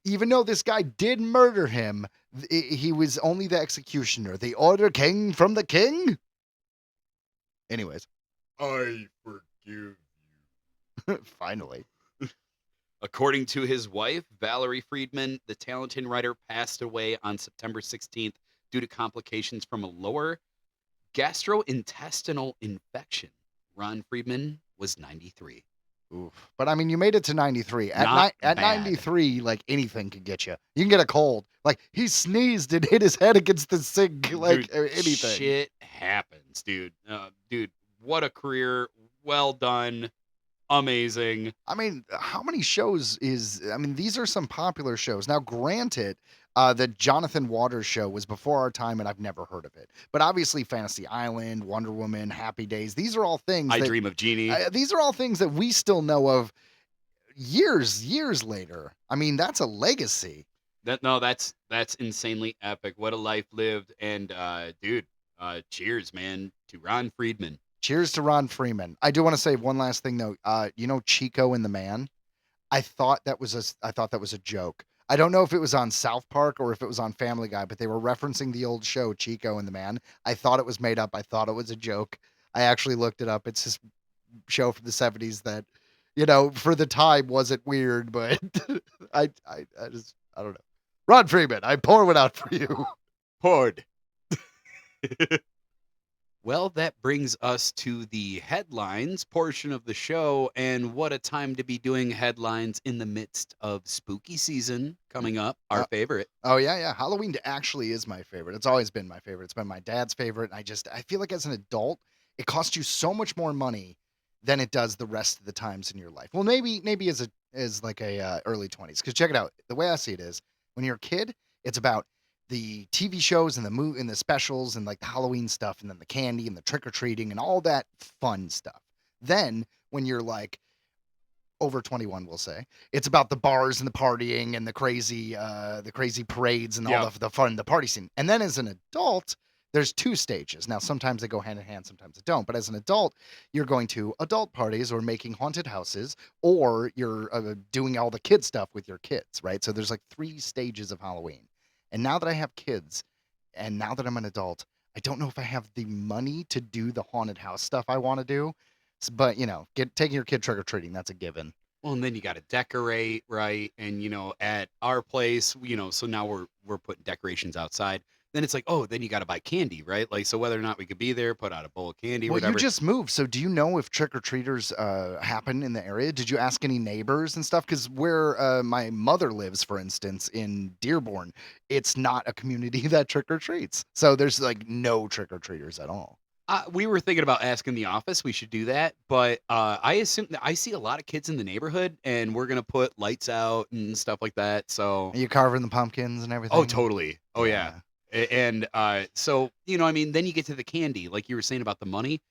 even though this guy did murder him, he was only the executioner. The order came from the king. Anyways. I forgive you. Finally. According to his wife, Valerie Friedman, the talented writer passed away on September 16th due to complications from a lower gastrointestinal infection. Ron Friedman was 93. Oof. But I mean, you made it to 93. Not At bad. 93, like anything could get you. You can get a cold. Like he sneezed and hit his head against the sink. Like Dude, anything. shit happens, dude. Dude, what a career. Well done. Amazing. I mean, how many shows is? I mean, these are some popular shows. Now, granted, the Jonathan Waters show was before our time, and I've never heard of it. But obviously, Fantasy Island, Wonder Woman, Happy Days. These are all things. I Dream of Jeannie. These are all things that we still know of years later. I mean, that's a legacy. That's insanely epic. What a life lived. And dude, cheers, man, to Ron Friedman. Cheers to Ron Freeman. I do want to say one last thing though. You know Chico and the Man? I thought that was a joke. I don't know if it was on South Park or if it was on Family Guy, but they were referencing the old show Chico and the Man. I thought it was made up. I thought it was a joke. I actually looked it up. It's this show from the 70s that, you know, for the time wasn't weird, but I don't know. Ron Freeman, I pour one out for you. Poured. Well, that brings us to the headlines portion of the show, and what a time to be doing headlines in the midst of spooky season coming up, our favorite. Oh, yeah. Halloween actually is my favorite. It's always been my favorite. It's been my dad's favorite, and I feel like as an adult, it costs you so much more money than it does the rest of the times in your life. Well, maybe as like a early 20s, because check it out. The way I see it is, when you're a kid, it's about the TV shows and the specials and like the Halloween stuff and then the candy and the trick-or-treating and all that fun stuff. Then when you're like over 21, we'll say, it's about the bars and the partying and the crazy parades and all the fun, the party scene. And then as an adult, there's two stages. Now, sometimes they go hand in hand, sometimes they don't. But as an adult, you're going to adult parties or making haunted houses, or you're doing all the kid stuff with your kids, right? So there's like 3 stages of Halloween. And now that I have kids, and now that I'm an adult, I don't know if I have the money to do the haunted house stuff I want to do. But, you know, taking your kid trick-or-treating, that's a given. Well, and then you got to decorate, right? And, you know, at our place, you know, so now we're putting decorations outside. Then it's like, oh, then you got to buy candy, right? Like, so whether or not we could be there, put out a bowl of candy, Well, whatever. you just moved, so do you know if trick-or-treaters happen in the area? Did you ask any neighbors and stuff? Because where my mother lives, for instance, in Dearborn, it's not a community that trick-or-treats. So there's like no trick-or-treaters at all. We were thinking about asking the office. We should do that. But I assume that I see a lot of kids in the neighborhood, and we're going to put lights out and stuff like that. So, Are you carving the pumpkins and everything? oh, totally. Oh, yeah. And so, you know, I mean, then you get to the candy, like you were saying about the money.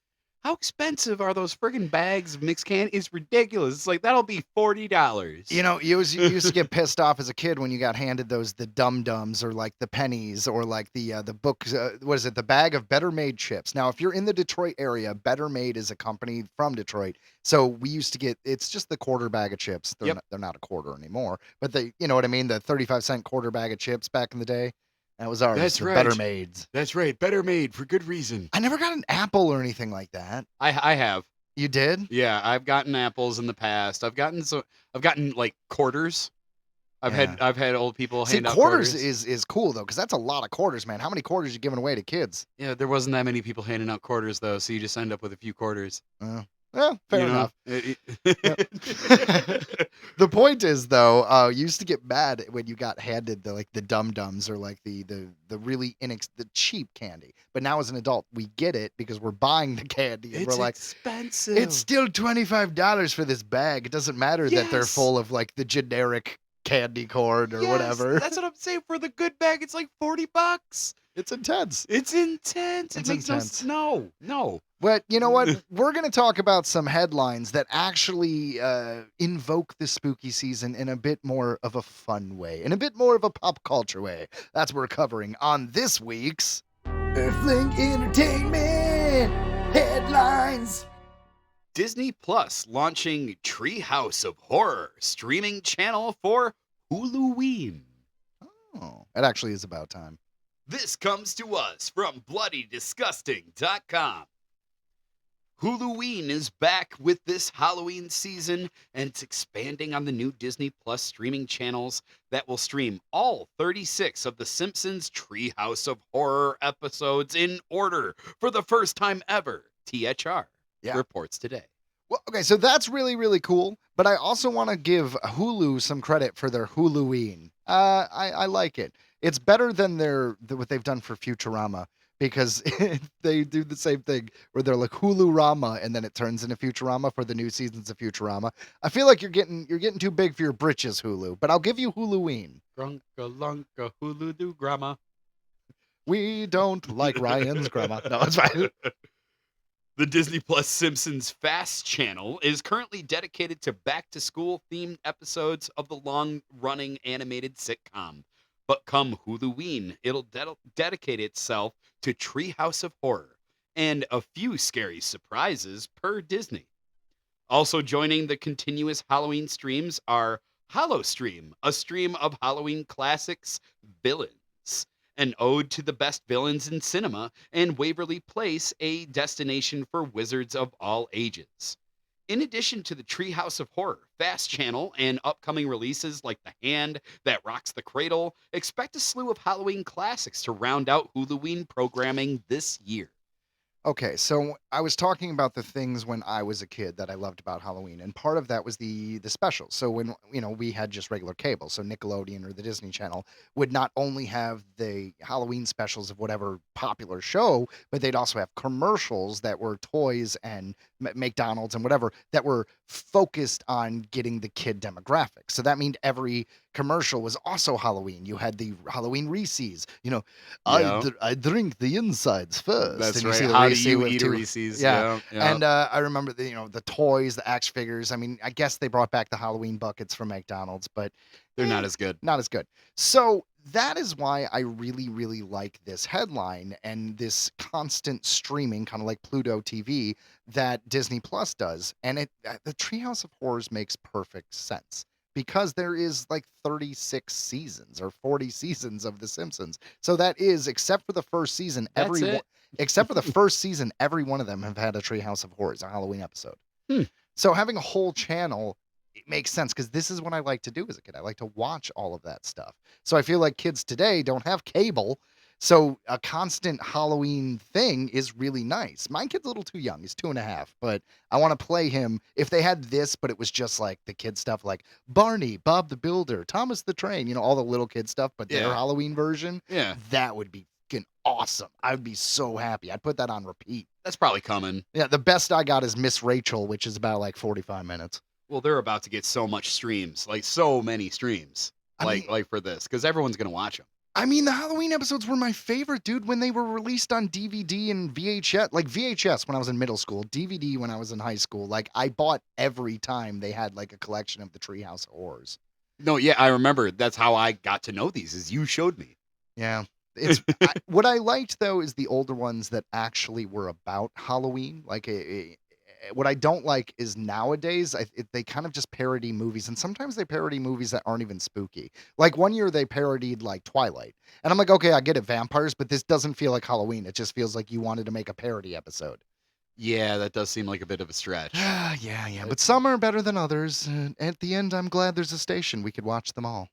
How expensive are those friggin' bags of mixed candy? It's ridiculous. It's like, that'll be $40. You know, you used to get pissed off as a kid when you got handed the dum-dums or like the pennies or like the books. What is it? The bag of Better Made chips. Now, if you're in the Detroit area, Better Made is a company from Detroit. So we used to get, it's just the quarter bag of chips. They're not a quarter anymore, but you know what I mean? The 35-cent quarter bag of chips back in the day. That was ours. That's right. Better Mades. That's right. Better Made for good reason. I never got an apple or anything like that. I have. You did? Yeah, I've gotten apples in the past. I've gotten like quarters. I've had old people hand out quarters. quarters. is cool though, because that's a lot of quarters, man. How many quarters you giving away to kids? Yeah, there wasn't that many people handing out quarters though, so you just end up with a few quarters. Well, fair You know? enough. The point is though, you used to get mad when you got handed the dum-dums or like the really the cheap candy. But now as an adult, we get it because we're buying the candy and It's we're like, expensive. it's still $25 for this bag. It doesn't matter that they're Yes. full of like the generic candy corn or Yes, whatever. That's what I'm saying. For the good bag, it's like $40. It's intense. It's intense. It's It makes intense. no. But you know what? We're going to talk about some headlines that actually invoke the spooky season in a bit more of a fun way, in a bit more of a pop culture way. That's what we're covering on this week's Earthling Entertainment Headlines. Disney Plus launching Treehouse of Horror streaming channel for Halloween. Oh, it actually is about time. This comes to us from BloodyDisgusting.com. Huluween is back with this Halloween season, and it's expanding on the new Disney Plus streaming channels that will stream all 36 of The Simpsons Treehouse of Horror episodes in order for the first time ever. THR reports today. Well, okay, so that's really, really cool. But I also want to give Hulu some credit for their Huluween. I like it. It's better than what they've done for Futurama, because they do the same thing where they're like Hulu-rama, and then it turns into Futurama for the new seasons of Futurama. I feel like you're getting too big for your britches, Hulu. But I'll give you Huluween. Grunka lunka Hulu do grandma. We don't like Ryan's grandma. No, it's fine. The Disney Plus Simpsons Fast channel is currently dedicated to back-to-school themed episodes of the long-running animated sitcom. But come Huluween, it'll dedicate itself to Treehouse of Horror and a few scary surprises per Disney. Also joining the continuous Halloween streams are HalloStream, a stream of Halloween classics, villains, an ode to the best villains in cinema, and Waverly Place, a destination for wizards of all ages. In addition to the Treehouse of Horror, Fast Channel, and upcoming releases like The Hand That Rocks the Cradle, expect a slew of Halloween classics to round out Huluween programming this year. Okay, so I was talking about the things when I was a kid that I loved about Halloween, and part of that was the specials. So when we had just regular cable, so Nickelodeon or the Disney Channel would not only have the Halloween specials of whatever popular show, but they'd also have commercials that were toys and McDonald's and whatever that were focused on getting the kid demographic. So that meant every commercial was also Halloween. You had the Halloween Reese's. Yeah. I drink the insides first. That's and you right. see the How Reese do you with eat a two- Reese's? Yeah. Yeah. And I remember the toys, the action figures. I mean, I guess they brought back the Halloween buckets from McDonald's, but They're not as good. not as good. So that is why I really, really like this headline and this constant streaming, kind of like Pluto TV, that Disney Plus does. And the Treehouse of Horrors makes perfect sense, because there is like 36 seasons or 40 seasons of The Simpsons. So that is, except for the first season, That's it. except for the first season, every one of them have had a Treehouse of Horrors, a Halloween episode. Hmm. So having a whole channel, it makes sense, because this is what I like to do as a kid. I like to watch all of that stuff. So I feel like kids today don't have cable, so a constant Halloween thing is really nice. My kid's a little too young. He's 2.5, but I want to play him. If they had this, but it was just like the kid stuff, like Barney, Bob the Builder, Thomas the Train, all the little kid stuff, but their Yeah. Halloween version, Yeah. that would be fucking awesome. I'd be so happy. I'd put that on repeat. That's probably coming. Yeah, the best I got is Miss Rachel, which is about like 45 minutes. Well, they're about to get so much streams, like so many streams, like for this, because everyone's gonna watch them. I mean, the Halloween episodes were my favorite, dude, when they were released on DVD and VHS. Like VHS when I was in middle school, DVD when I was in high school. Like, I bought every time they had like a collection of the Treehouse of Horrors. No, yeah, I remember. That's how I got to know these. Is you showed me. Yeah. What I liked, though, is the older ones that actually were about Halloween. Like, what I don't like is nowadays they kind of just parody movies, and sometimes they parody movies that aren't even spooky. Like one year they parodied like Twilight, and I'm like, okay, I get it, vampires, but this doesn't feel like Halloween. It just feels like you wanted to make a parody episode. Yeah, that does seem like a bit of a stretch. Yeah. But some are better than others. And at the end, I'm glad there's a station we could watch them all.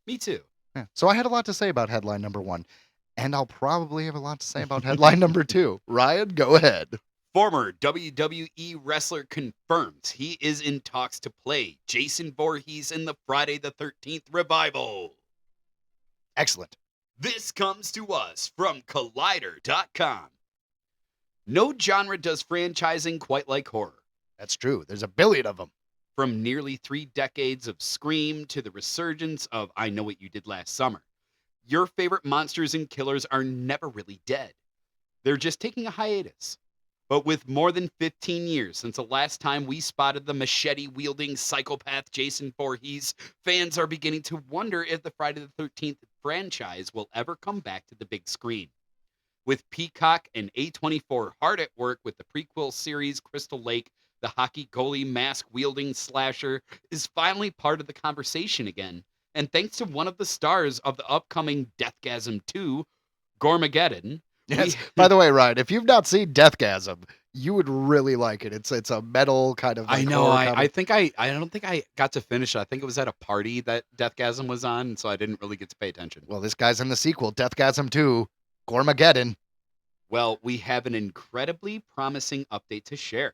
Me too. Yeah. So I had a lot to say about headline number 1, and I'll probably have a lot to say about headline number 2. Ryan, go ahead. Former WWE wrestler confirms he is in talks to play Jason Voorhees in the Friday the 13th revival. Excellent. This comes to us from Collider.com. No genre does franchising quite like horror. That's true. There's a billion of them. From nearly 3 decades of Scream to the resurgence of I Know What You Did Last Summer, your favorite monsters and killers are never really dead. They're just taking a hiatus. But with more than 15 years since the last time we spotted the machete-wielding psychopath Jason Voorhees, fans are beginning to wonder if the Friday the 13th franchise will ever come back to the big screen. With Peacock and A24 hard at work with the prequel series Crystal Lake, the hockey goalie mask-wielding slasher is finally part of the conversation again. And thanks to one of the stars of the upcoming Deathgasm 2, Gormageddon, Yes. By the way, Ryan, if you've not seen Deathgasm, you would really like it. It's a metal kind of. I Like, know. horror I comedy. think I don't think I got to finish it. I think it was at a party that Deathgasm was on, so I didn't really get to pay attention. Well, this guy's in the sequel, Deathgasm 2, Gormageddon. Well, we have an incredibly promising update to share.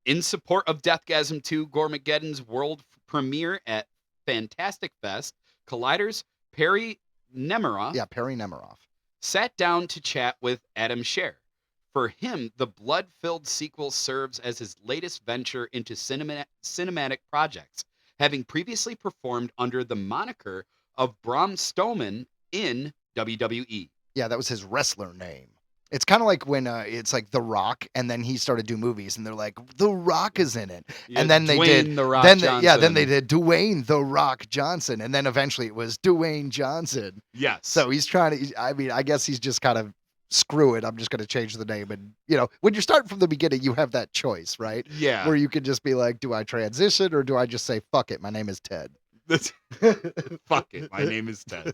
In support of Deathgasm 2 Gormageddon's world premiere at Fantastic Fest, Collider's Perry Nemiroff Yeah, Perry Nemiroff. sat down to chat with Adam Scher. For him, the blood-filled sequel serves as his latest venture into cinematic projects, having previously performed under the moniker of Braun Strowman in WWE. Yeah, that was his wrestler name. It's kind of like when it's like The Rock, and then he started doing movies, and they're like, The Rock is in it. Yeah, And then they did Dwayne The Rock then Johnson. then they did Dwayne The Rock Johnson, and then eventually it was Dwayne Johnson. Yes. So he's trying to. I mean, I guess he's just kind of screw it. I'm just going to change the name, and when you're starting from the beginning, you have that choice, right? Yeah. Where you can just be like, do I transition or do I just say fuck it? My name is Ted. Fuck it. My name is Ted.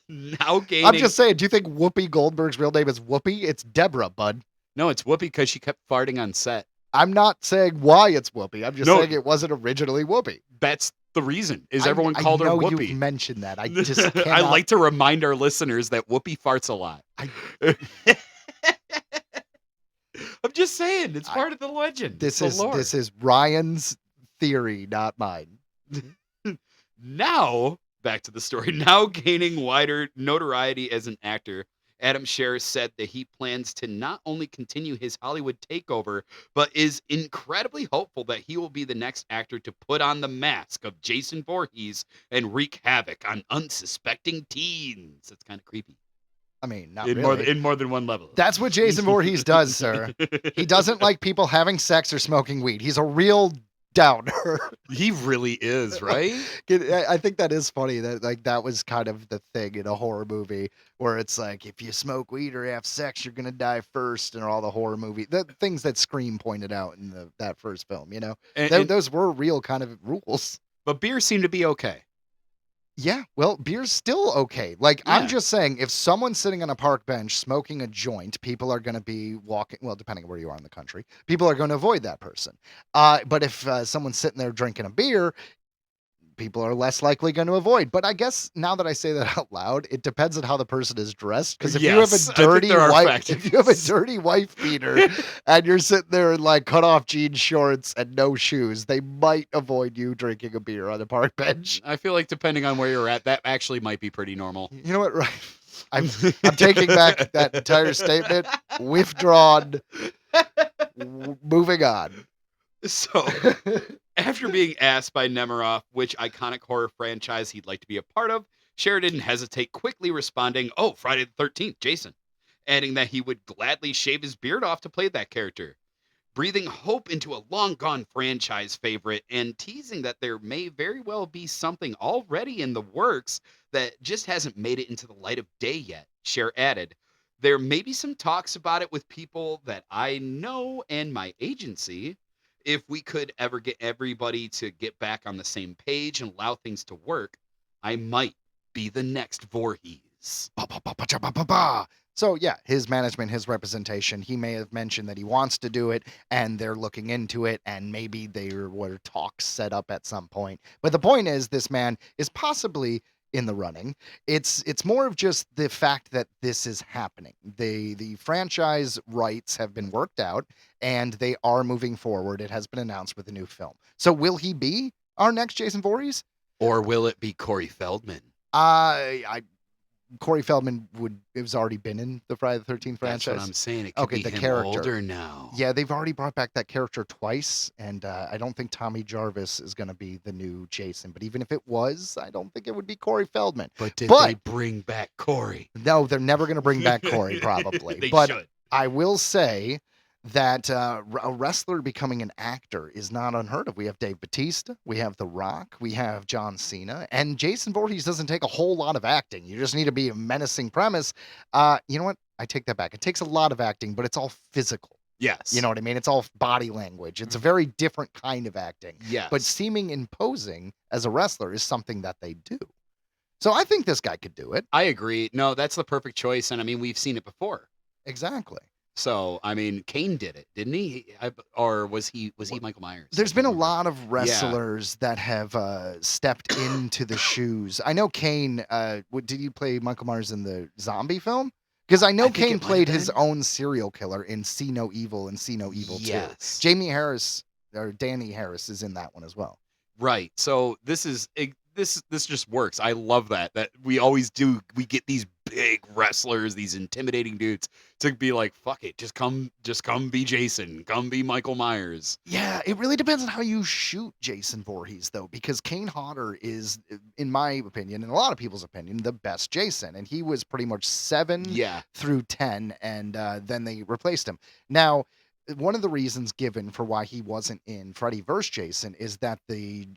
Now gaining. I'm just saying. Do you think Whoopi Goldberg's real name is Whoopi? It's Deborah, bud. No, it's Whoopi because she kept farting on set. I'm not saying why it's Whoopi. I'm just No. saying it wasn't originally Whoopi. That's the reason. Is everyone I called her know Whoopi? You've mentioned that. I just I cannot. like to remind our listeners that Whoopi farts a lot. I'm just saying, it's part of the legend. This It's the lore. is Ryan's theory, not mine. Now, back to the story. Now gaining wider notoriety as an actor, Adam Scher said that he plans to not only continue his Hollywood takeover, but is incredibly hopeful that he will be the next actor to put on the mask of Jason Voorhees and wreak havoc on unsuspecting teens. That's kind of creepy. I mean, not In really. more than one level. That's what Jason Voorhees does, sir. He doesn't like people having sex or smoking weed. He's a real downer. He really is, right? I think that is funny that that was kind of the thing in a horror movie where it's like, if you smoke weed or have sex, you're gonna die first, and all the horror movie, the things that Scream pointed out in that first film. And- Those were real kind of rules. But beer seemed to be okay. Yeah, well, beer's still okay. Like, Yeah. I'm just saying, if someone's sitting on a park bench smoking a joint, people are going to be walking, well, depending on where you are in the country, people are going to avoid that person. But if someone's sitting there drinking a beer, people are less likely going to avoid. But I guess now that I say that out loud, it depends on how the person is dressed. Because if you have Yes, a I think dirty there are wife, factors. if you have a dirty wife beater and you're sitting there in like cut off jean shorts and no shoes, they might avoid you drinking a beer on a park bench. I feel like depending on where you're at, that actually might be pretty normal. You know what, right? I'm taking back that entire statement. Withdrawn. Moving on. So, after being asked by Nemiroff which iconic horror franchise he'd like to be a part of, Scher didn't hesitate, quickly responding, "Oh, Friday the 13th, Jason," adding that he would gladly shave his beard off to play that character. Breathing hope into a long-gone franchise favorite and teasing that there may very well be something already in the works that just hasn't made it into the light of day yet, Scher added, "There may be some talks about it with people that I know and my agency. If we could ever get everybody to get back on the same page and allow things to work, I might be the next Voorhees." So yeah, his management, his representation, he may have mentioned that he wants to do it and they're looking into it and maybe there were talks set up at some point. But the point is this man is possibly in the running. It's more of just the fact that this is happening. The franchise rights have been worked out and they are moving forward. It has been announced with a new film. So will he be our next Jason Voorhees? Or will it be Corey Feldman? Corey Feldman has already been in the Friday the 13th franchise. That's what I'm saying. It could Okay, be the him character. older now. Yeah, they've already brought back that character twice, and I don't think Tommy Jarvis is going to be the new Jason. But even if it was, I don't think it would be Corey Feldman. But did But- they bring back Corey? No, they're never going to bring back Corey, probably. They but should. I will say that a wrestler becoming an actor is not unheard of. We have Dave Bautista, we have The Rock, we have John Cena, and Jason Voorhees doesn't take a whole lot of acting. You just need to be a menacing premise. You know what? I take that back. It takes a lot of acting, but it's all physical. Yes. You know what I mean? It's all body language. It's a very different kind of acting. Yes. But seeming imposing as a wrestler is something that they do. So I think this guy could do it. I agree. No, that's the perfect choice. And I mean, we've seen it before. Exactly. So, I mean, Kane did it, didn't he? Or was he Michael Myers? There's I been a can't remember. lot of wrestlers that have stepped into the shoes. I know Kane. Did you play Michael Myers in the zombie film? Because I know I think Kane it might played have his been. own serial killer in See No Evil and See No Evil 2. Yes. Jamie Harris or Danny Harris is in that one as well. Right. So this just works. I love that we always do. We get these big wrestlers, these intimidating dudes to be like, fuck it, just come be Jason, come be Michael Myers. Yeah, it really depends on how you shoot Jason Voorhees, though, because Kane Hodder is, in my opinion, and a lot of people's opinion, the best Jason. And he was pretty much 7 Yeah. through 10, and then they replaced him. Now, one of the reasons given for why he wasn't in Freddy vs. Jason is that the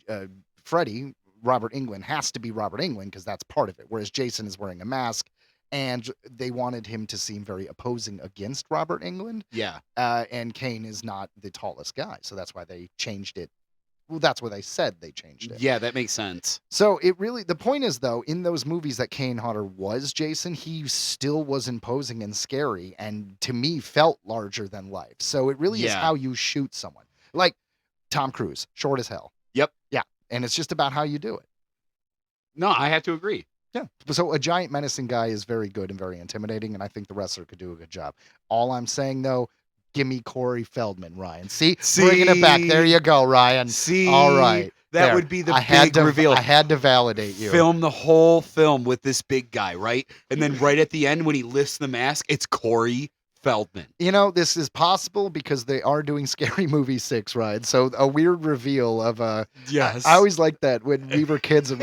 Freddy, Robert Englund, has to be Robert Englund because that's part of it, whereas Jason is wearing a mask. And they wanted him to seem very opposing against Robert Englund. Yeah. And Kane is not the tallest guy. So that's why they changed it. Well, that's what they said they changed it. Yeah, that makes sense. So the point is, though, in those movies that Kane Hodder was Jason, he still was imposing and scary and to me felt larger than life. So it really is Yeah. how you shoot someone. Like Tom Cruise, short as hell. Yep. Yeah. And it's just about how you do it. No, I have to agree. Yeah. So a giant menacing guy is very good and very intimidating, and I think the wrestler could do a good job. All I'm saying, though, give me Corey Feldman, Ryan. See? Bringing it back. There you go, Ryan. See, All right. that There. would be the I had big to, reveal. I had to validate you. Film the whole film with this big guy, right? And then right at the end when he lifts the mask, it's Corey Feldman. You know, this is possible because they are doing Scary Movie 6, Ryan. So a weird reveal of Yes. I always liked that when we were kids and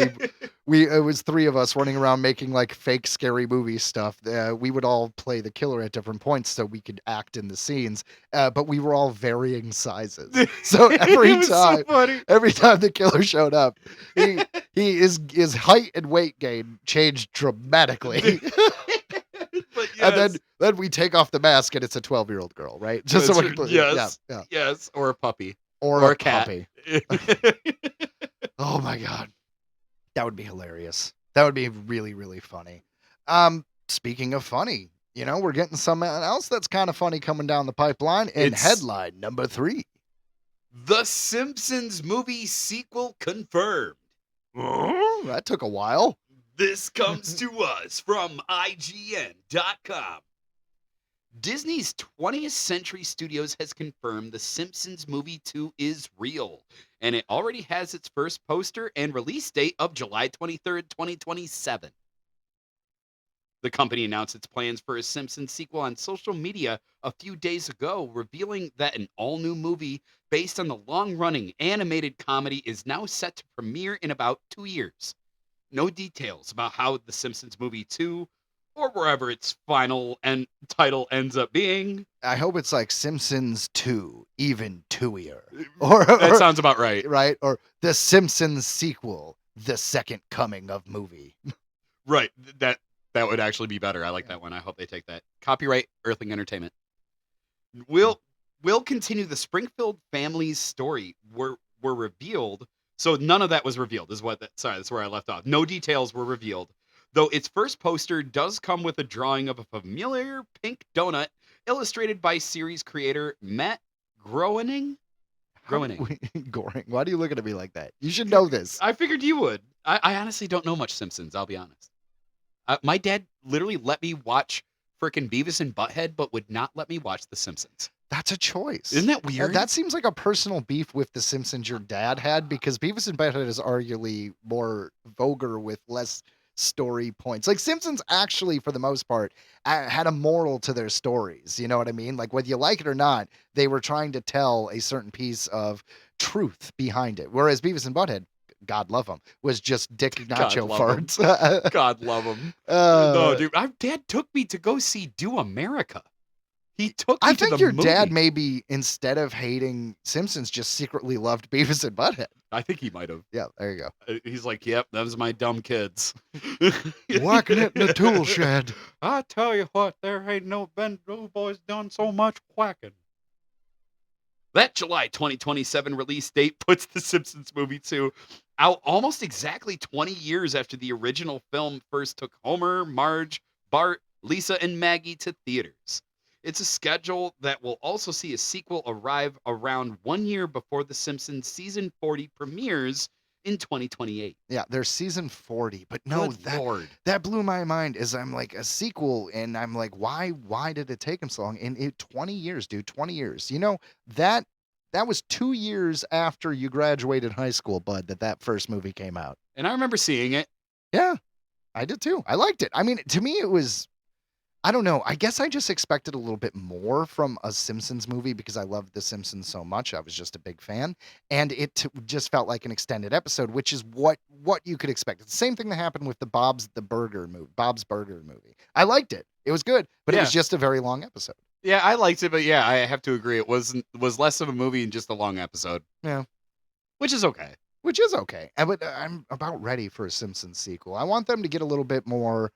it was 3 of us running around making like fake Scary Movie stuff. We would all play the killer at different points so we could act in the scenes, but we were all varying sizes. So every It was time, so funny. every time the killer showed up, his height and weight gain changed dramatically. But And then we take off the mask and it's a 12-year-old girl, right? Just That's so we can, yes. yeah. Yes, or a puppy. Or a a cat. puppy. Oh my god. That would be hilarious. That would be really, really funny. Speaking of funny, we're getting something else that's kind of funny coming down the pipeline in It's- headline number 3. The Simpsons movie sequel confirmed. Oh, that took a while. This comes to us from IGN.com. Disney's 20th Century Studios has confirmed The Simpsons Movie 2 is real, and it already has its first poster and release date of July 23rd, 2027. The company announced its plans for a Simpsons sequel on social media a few days ago, revealing that an all-new movie based on the long-running animated comedy is now set to premiere in about 2 years. No details about how The Simpsons Movie 2, or wherever its final title ends up being. I hope it's like Simpsons 2, even 2-ier. That sounds about right. Right? Or The Simpsons sequel, The Second Coming of Movie. Right. That would actually be better. I like that one. I hope they take that. Copyright Earthling Entertainment. We'll continue the Springfield family's story were revealed. So none of that was revealed that's where I left off. No details were revealed. Though its first poster does come with a drawing of a familiar pink donut illustrated by series creator Matt Groening. Goring. Why are you looking at me like that? You should know this. I figured you would. I honestly don't know much Simpsons, I'll be honest. My dad literally let me watch frickin' Beavis and Butthead, but would not let me watch The Simpsons. That's a choice. Isn't that weird? That seems like a personal beef with The Simpsons your dad had, because Beavis and Butthead is arguably more vulgar with less story points. Like Simpsons actually, for the most part, had a moral to their stories. You know what I mean? Like whether you like it or not, they were trying to tell a certain piece of truth behind it. Whereas Beavis and Butthead, God love them, was just Dick Nacho farts. God love him. Uh, No, dude, my dad took me to go see Do America. He took me I to think the your movie. dad maybe, instead of hating Simpsons, just secretly loved Beavis and Butthead. I think he might have. Yeah, there you go. He's like, yep, those my dumb kids. Whacking it in the tool shed. I tell you what, there ain't no boys done so much whacking. That July 2027 release date puts The Simpsons Movie 2 out almost exactly 20 years after the original film first took Homer, Marge, Bart, Lisa, and Maggie to theaters. It's a schedule that will also see a sequel arrive around 1 year before The Simpsons Season 40 premieres in 2028. Yeah, there's season 40, but no, Good Lord. that blew my mind. As I'm like a sequel, and I'm like, why did it take him so long? And 20 years, dude, 20 years. You know that was 2 years after you graduated high school, bud. That first movie came out. And I remember seeing it. Yeah, I did too. I liked it. I mean, to me, it was. I don't know. I guess I just expected a little bit more from a Simpsons movie because I loved The Simpsons so much. I was just a big fan, and it just felt like an extended episode, which is what you could expect. It's the same thing that happened with the Bob's Burger movie. I liked it. It was good, but it was just a very long episode. Yeah, I liked it, but yeah, I have to agree. It was less of a movie and just a long episode. Yeah. Which is okay. But I'm about ready for a Simpsons sequel. I want them to get a little bit more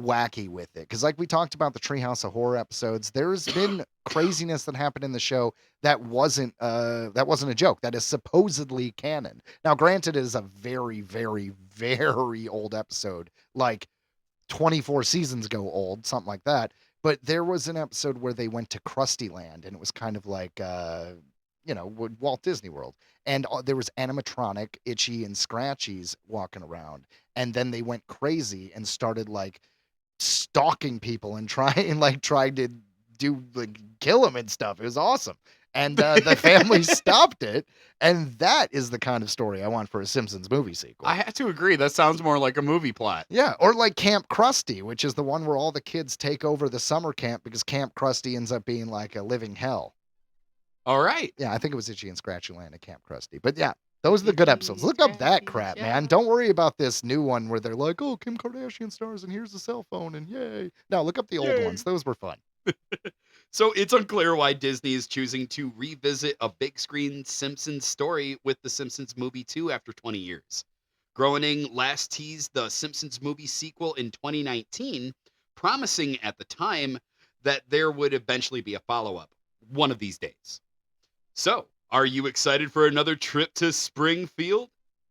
wacky with it, because like we talked about the Treehouse of Horror episodes, there's been craziness that happened in the show that wasn't a joke, that is supposedly canon. Now granted, it is a very, very, very old episode, like 24 seasons ago old, something like that, but there was an episode where they went to Krusty Land, and it was kind of like Walt Disney World, and there was animatronic Itchy and Scratchies walking around, and then they went crazy and started like stalking people and tried to do like kill them and stuff. It was awesome, and the family stopped it, and that is the kind of story I want for a Simpsons movie sequel. I have to agree. That sounds more like a movie plot. Yeah, or like Camp Krusty, which is the one where all the kids take over the summer camp because Camp Krusty ends up being like a living hell. All right. Yeah, I think it was Itchy and Scratchy Land at Camp Krusty. But yeah, those are the good episodes. Look up that crap, man. Don't worry about this new one where they're like, oh, Kim Kardashian stars and here's the cell phone and yay. No, look up the old ones. Those were fun. So it's unclear why Disney is choosing to revisit a big screen Simpsons story with The Simpsons Movie 2 after 20 years. Groening last teased the Simpsons movie sequel in 2019, promising at the time that there would eventually be a follow-up one of these days. So, are you excited for another trip to Springfield?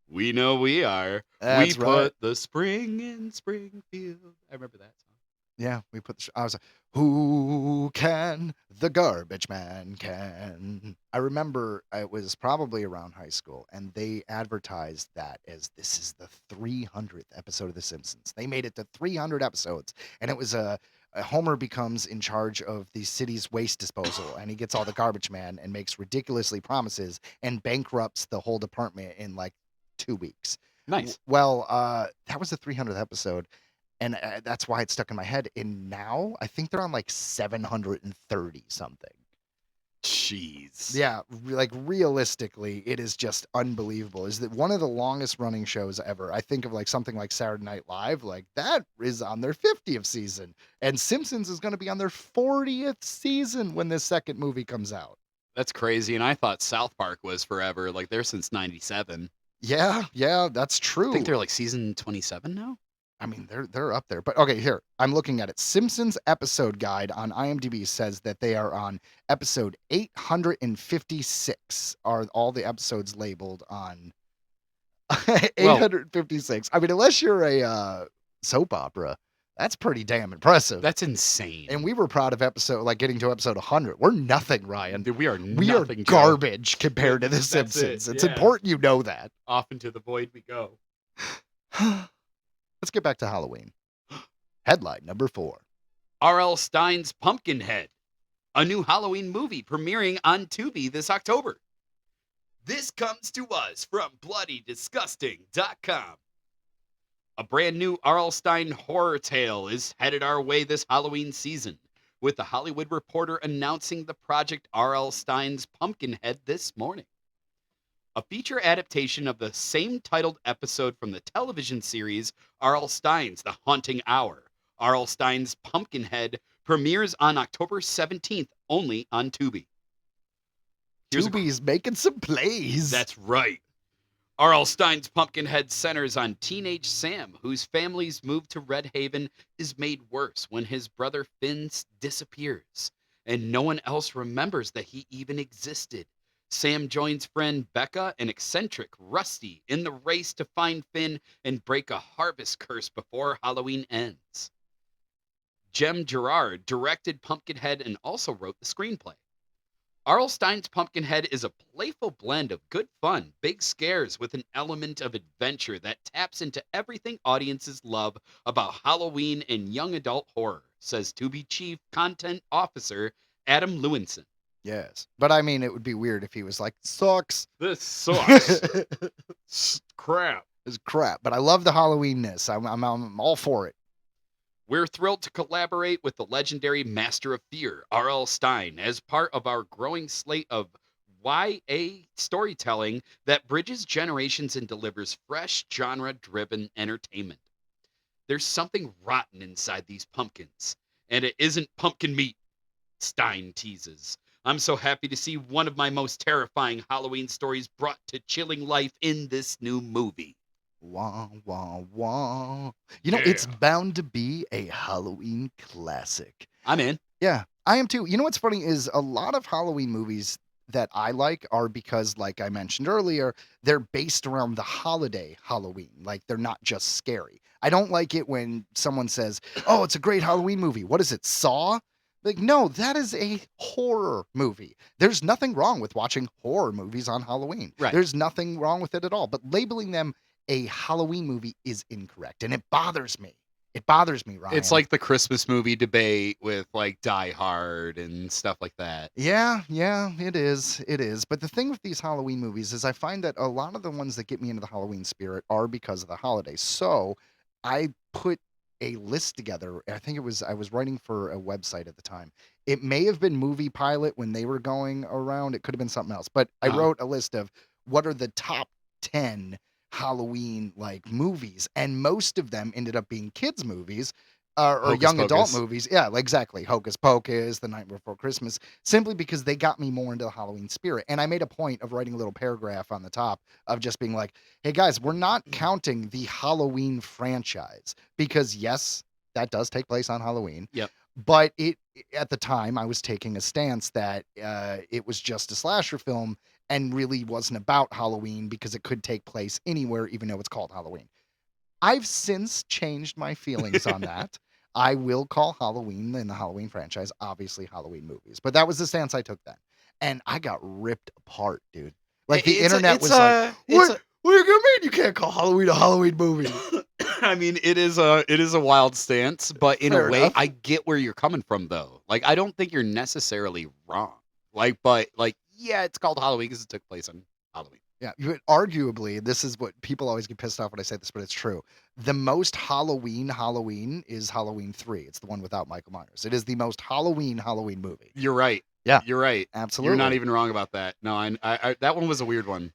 We know we are. That's we right. put the spring in Springfield. I remember that song. Yeah, we put I was like, who can the garbage man can? I remember it was probably around high school, and they advertised that as this is the 300th episode of The Simpsons. They made it to 300 episodes, and it was Homer becomes in charge of the city's waste disposal, and he gets all the garbage man and makes ridiculously promises and bankrupts the whole department in like 2 weeks. Nice. Well, that was the 300th episode, and that's why it's stuck in my head. And now I think they're on like 730 something. Jeez. Yeah, like realistically, it is just unbelievable. Is that one of the longest running shows ever? I think of like something like Saturday Night Live, like that is on their 50th season, and Simpsons is going to be on their 40th season when this second movie comes out. That's crazy. And I thought South Park was forever. Like they're since 97. Yeah, that's true. I think they're like season 27 now. I mean, they're up there. But okay, here, I'm looking at it. Simpsons episode guide on IMDb says that they are on episode 856 are all the episodes labeled on 856. I mean, unless you're a soap opera, that's pretty damn impressive. That's insane. And we were proud of getting to episode 100. We're nothing, Ryan. Dude, we are nothing, garbage compared to The Simpsons. It's important you know that. Off into the void we go. Let's get back to Halloween. Headline number 4. R.L. Stein's Pumpkinhead, a new Halloween movie premiering on Tubi this October. This comes to us from BloodyDisgusting.com. A brand new R.L. Stein horror tale is headed our way this Halloween season, with the Hollywood Reporter announcing the project R.L. Stein's Pumpkinhead this morning. A feature adaptation of the same titled episode from the television series R.L. Stein's The Haunting Hour, R.L. Stein's Pumpkinhead, premieres on October 17th only on Tubi. Tubi's making some plays. That's right. R.L. Stein's Pumpkinhead centers on teenage Sam, whose family's move to Red Haven is made worse when his brother Finn disappears, and no one else remembers that he even existed Sam joins friend Becca and eccentric Rusty in the race to find Finn and break a harvest curse before Halloween ends. Jem Gerard directed Pumpkinhead and also wrote the screenplay. R.L. Stein's Pumpkinhead is a playful blend of good fun, big scares with an element of adventure that taps into everything audiences love about Halloween and young adult horror, says To Be Chief Content Officer Adam Lewinson. Yes. But I mean, it would be weird if he was like, sucks. This sucks. Crap. It's crap. But I love the Halloweenness. I'm all for it. We're thrilled to collaborate with the legendary Master of Fear, R.L. Stine, as part of our growing slate of YA storytelling that bridges generations and delivers fresh, genre-driven entertainment. There's something rotten inside these pumpkins, and it isn't pumpkin meat, Stine teases. I'm so happy to see one of my most terrifying Halloween stories brought to chilling life in this new movie. Wah, wah, wah. You know, it's bound to be a Halloween classic. I'm in. Yeah, I am too. You know what's funny is a lot of Halloween movies that I like are because, like I mentioned earlier, they're based around the holiday Halloween. Like, they're not just scary. I don't like it when someone says, oh, it's a great Halloween movie. What is it, Saw? Like, no, that is a horror movie. There's nothing wrong with watching horror movies on Halloween. Right. There's nothing wrong with it at all. But labeling them a Halloween movie is incorrect, and it bothers me. It bothers me, Ryan. It's like the Christmas movie debate with like Die Hard and stuff like that. Yeah, it is. It is. But the thing with these Halloween movies is I find that a lot of the ones that get me into the Halloween spirit are because of the holidays. So I put a list together. I think I was writing for a website at the time. It may have been Movie Pilot when they were going around. It could have been something else. But I wrote a list of what are the top 10 Halloween like movies, and most of them ended up being kids movies or Hocus young adult Pocus. movies. Yeah, exactly. Hocus Pocus, The Night Before Christmas, simply because they got me more into the Halloween spirit. And I made a point of writing a little paragraph on the top of just being like, hey guys, we're not counting the Halloween franchise because yes, that does take place on Halloween. Yep. But at the time I was taking a stance that it was just a slasher film and really wasn't about Halloween because it could take place anywhere, even though it's called Halloween. I've since changed my feelings on that. I will call Halloween and the Halloween franchise, obviously Halloween movies. But that was the stance I took then. And I got ripped apart, dude. Like the internet was like, what are you gonna mean you can't call Halloween a Halloween movie? I mean, it is a wild stance, but in Fair a way, enough. I get where you're coming from, though. Like, I don't think you're necessarily wrong. Like, but like, yeah, it's called Halloween because it took place on Halloween. Yeah, arguably, this is what people always get pissed off when I say this, but it's true. The most Halloween is Halloween 3. It's the one without Michael Myers. It is the most Halloween movie. You're right. Yeah. You're right. Absolutely. You're not even wrong about that. No, I that one was a weird one.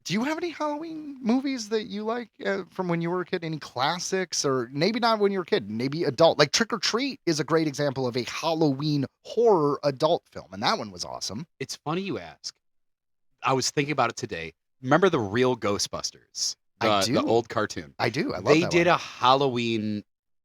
Do you have any Halloween movies that you like from when you were a kid? Any classics, or maybe not when you were a kid, maybe adult? Like Trick or Treat is a great example of a Halloween horror adult film, and that one was awesome. It's funny you ask. I was thinking about it today. Remember the real Ghostbusters? I do. The old cartoon. I do. I love They that did one. a Halloween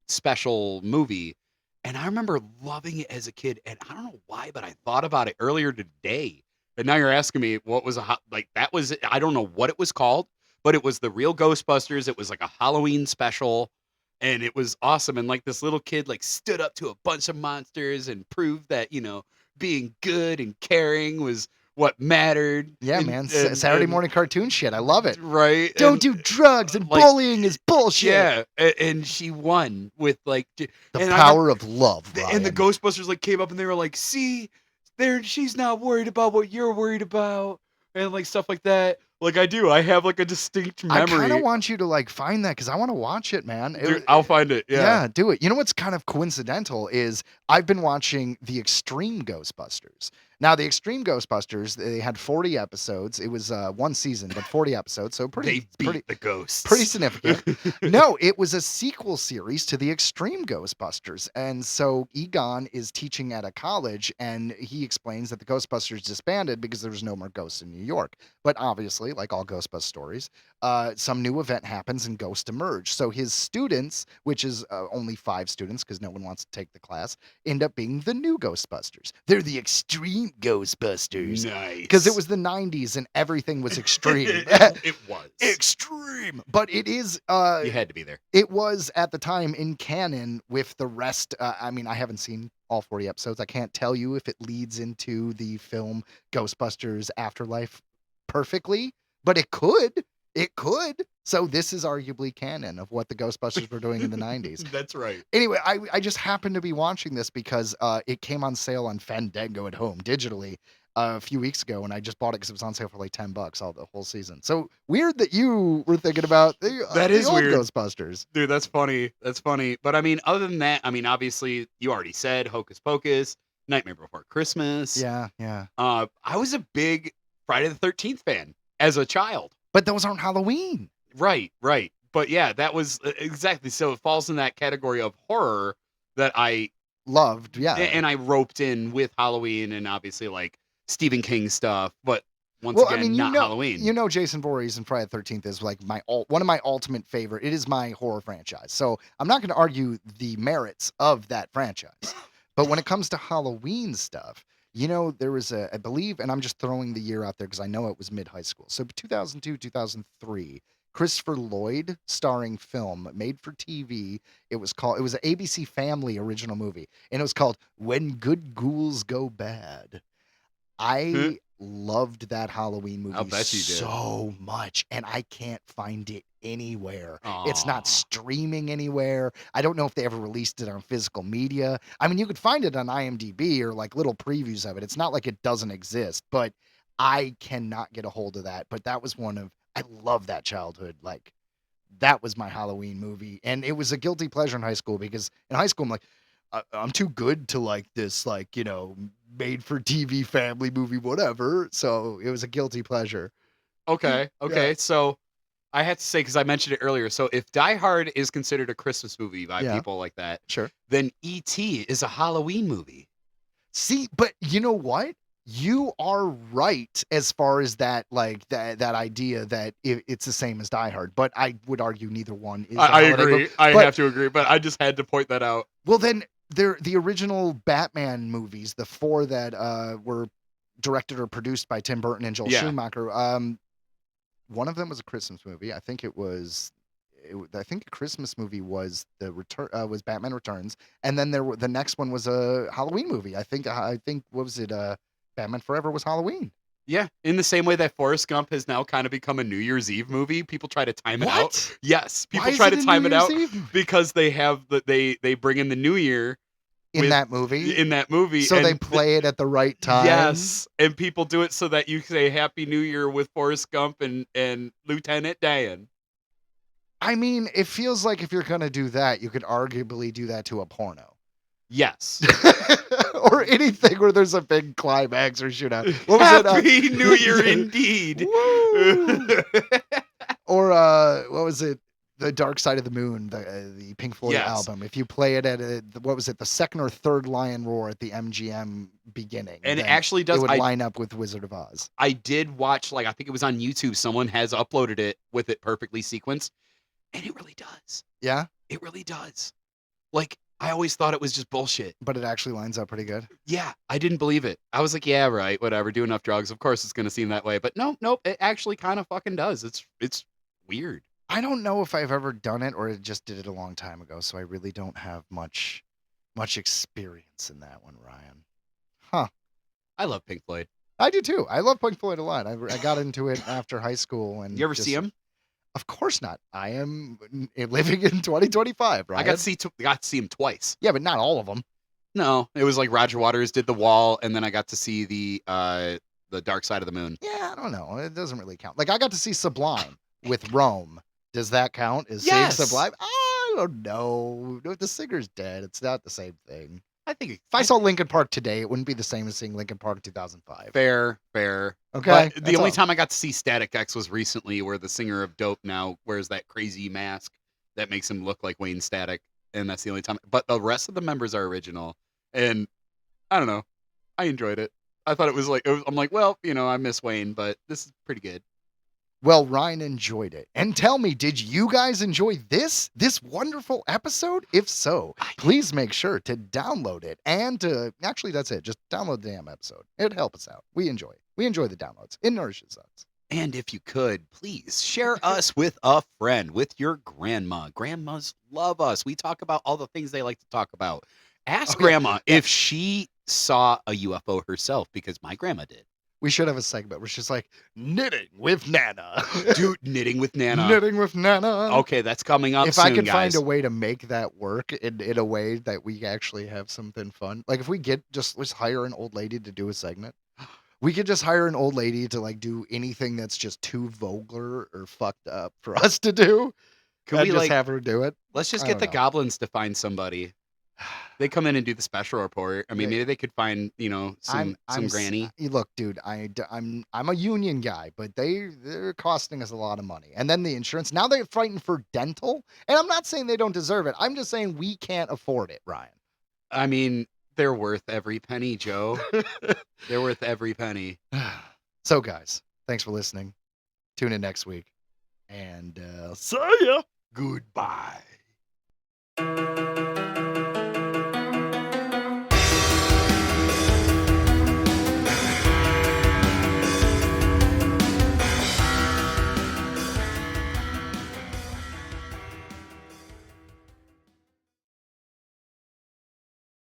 special movie, and I remember loving it as a kid. And I don't know why, but I thought about it earlier today. And now you're asking me what was that was, I don't know what it was called, but it was the real Ghostbusters. It was like a Halloween special, and it was awesome. And like this little kid like stood up to a bunch of monsters and proved that, being good and caring was what mattered. Yeah, And- man. and- Saturday and- morning cartoon shit. I love it. Right. Don't and- do drugs and like, bullying is bullshit. Yeah, and she won with like The and I power of love, and the Ryan. Ghostbusters like came up and they were like, "See, she's not worried about what you're worried about," and like stuff like that. Like I have like a distinct I kind memory. of want you to like find that because I want to watch it, man. Dude, I'll find it. Yeah. Do it. You know what's kind of coincidental is I've been watching the Extreme Ghostbusters. Now, the Extreme Ghostbusters, they had 40 episodes. It was one season, but 40 episodes, so They pretty beat the ghosts. pretty significant. No, it was a sequel series to the Extreme Ghostbusters. And so Egon is teaching at a college, and he explains that the Ghostbusters disbanded because there was no more ghosts in New York. But obviously, like all Ghostbusters stories, some new event happens and ghosts emerge. So his students, which is only 5 students because no one wants to take the class, end up being the new Ghostbusters. They're the Extreme extreme Ghostbusters. Nice. Because it was the 90s and everything was extreme. it was. Extreme. But it is... You had to be there. It was, at the time, in canon with the rest. I mean, I haven't seen all 40 episodes. I can't tell you if it leads into the film Ghostbusters Afterlife perfectly, but it could. It could. So this is arguably canon of what the Ghostbusters were doing in the 90s. That's right. Anyway, I just happened to be watching this because it came on sale on Fandango at home digitally a few weeks ago, and I just bought it because it was on sale for like $10 all the whole season. So weird that you were thinking about the old weird. Ghostbusters. Dude, that's funny. That's funny. But I mean, other than that, I mean, obviously, you already said Hocus Pocus, Nightmare Before Christmas. Yeah, yeah. I was a big Friday the 13th fan as a child. But those aren't Halloween. Right. But yeah, that was exactly. So it falls in that category of horror that I Loved, yeah. and I roped in with Halloween and obviously like Stephen King stuff. But once again, not Halloween. You know, Jason Voorhees and Friday the 13th is like one of my ultimate favorite. It is my horror franchise. So I'm not going to argue the merits of that franchise. But when it comes to Halloween stuff, you know, there was I believe, and I'm just throwing the year out there because I know it was mid-high school. So 2002, 2003, Christopher Lloyd starring film made for TV. It was an ABC Family original movie, and it was called When Good Ghouls Go Bad. I loved that Halloween movie I'll bet you did. so much, and I can't find it anywhere. It's Aw. not streaming anywhere. I don't know if they ever released it on physical media. I mean, you could find it on IMDb or like little previews of it. It's not like it doesn't exist, but I cannot get a hold of that. But that was I love that childhood. Like, that was my Halloween movie, and it was a guilty pleasure in high school because in high school I'm like, I'm too good to like this, like, you know, made for TV family movie, whatever. So it was a guilty pleasure. Okay. Yeah. So I have to say, because I mentioned it earlier, so if Die Hard is considered a Christmas movie by Yeah. people like that, Sure. then E.T. is a Halloween movie. See, but you know what? You are right as far as that, like that idea that it's the same as Die Hard. But I would argue neither one is. I a holiday agree. movie. I But- have to agree, but I just had to point that out. Well, then the original Batman movies, the four that were directed or produced by Tim Burton and Joel Yeah. Schumacher. One of them was a Christmas movie. I think I think a Christmas movie was was Batman Returns, and then the next one was a Halloween movie. I think what was it? Batman Forever was Halloween. Yeah, in the same way that Forrest Gump has now kind of become a New Year's Eve movie, people try to time it out. What? Yes, Why people is try it to a time New it out Year's Eve movie? because they have they bring in the New Year in with- that movie. in that movie, So and they play it at the right time. Yes, and people do it so that you say Happy New Year with Forrest Gump and Lieutenant Dan. I mean, it feels like if you're gonna do that, you could arguably do that to a porno. Yes. Or anything where there's a big climax or shootout. What was Happy New Year indeed. Woo! Or what was it? The Dark Side of the Moon, the Pink Floyd Yes. album. If you play it at what was it, the second or third Lion Roar at the MGM beginning, And it then actually does. it would line up with Wizard of Oz. I did watch, like, I think it was on YouTube. Someone has uploaded it with it perfectly sequenced, and it really does. Yeah, It really does. Like, I always thought it was just bullshit. but it actually lines up pretty good. Yeah, I didn't believe it. I was like, yeah, right, whatever. Do enough drugs, of course it's gonna seem that way. But nope, it actually kind of fucking does. It's weird. I don't know if I've ever done it or just did it a long time ago, so I really don't have much experience in that one, Ryan. Huh. I love Pink Floyd. I do too. I love Pink Floyd a lot. I got into it after high school, and You ever see him? Of course not. I am living in 2025, right? I got to see him twice. Yeah, but not all of them. No, it was like Roger Waters did The Wall, and then I got to see the Dark Side of the Moon. Yeah, I don't know. It doesn't really count. Like I got to see Sublime with Rome. Does that count? Is Yes. seeing Sublime? I don't know. The singer's dead. It's not the same thing. I think If I saw Linkin Park today, it wouldn't be the same as seeing Linkin Park in 2005. fair. Okay. But the only time I got to see Static X was recently, where the singer of Dope now wears that crazy mask that makes him look like Wayne Static, and that's the only time. But the rest of the members are original, and I don't know. I enjoyed it. I thought it was like I'm like, well, I miss Wayne, but this is pretty good. Well, Ryan enjoyed it. And tell me, did you guys enjoy this wonderful episode? If so, please make sure to download it and actually, that's it. Just download the damn episode. It'd help us out. We enjoy the downloads. It nourishes us. And if you could, please share us with a friend, with your grandma. Grandmas love us. We talk about all the things they like to talk about. Ask Grandma if she saw a UFO herself, because my grandma did. We should have a segment where she's like, knitting with Nana. Dude, knitting with Nana. Knitting with Nana. Okay, that's coming up if soon, I could guys. find a way to make that work in a way that we actually have something fun. Like if we let's hire an old lady to do a segment. We could just hire an old lady to like do anything that's just too vulgar or fucked up for us to do. Could and we just have her do it? Let's just I get don't the know. goblins to find somebody. They come in and do the special report. I mean, maybe they could find, some granny. Look, dude, I'm a union guy, but they're costing us a lot of money. And then the insurance. Now they're fighting for dental. And I'm not saying they don't deserve it. I'm just saying we can't afford it, Ryan. I mean, they're worth every penny, Joe. They're worth every penny. So, guys, thanks for listening. Tune in next week. And see ya. Goodbye.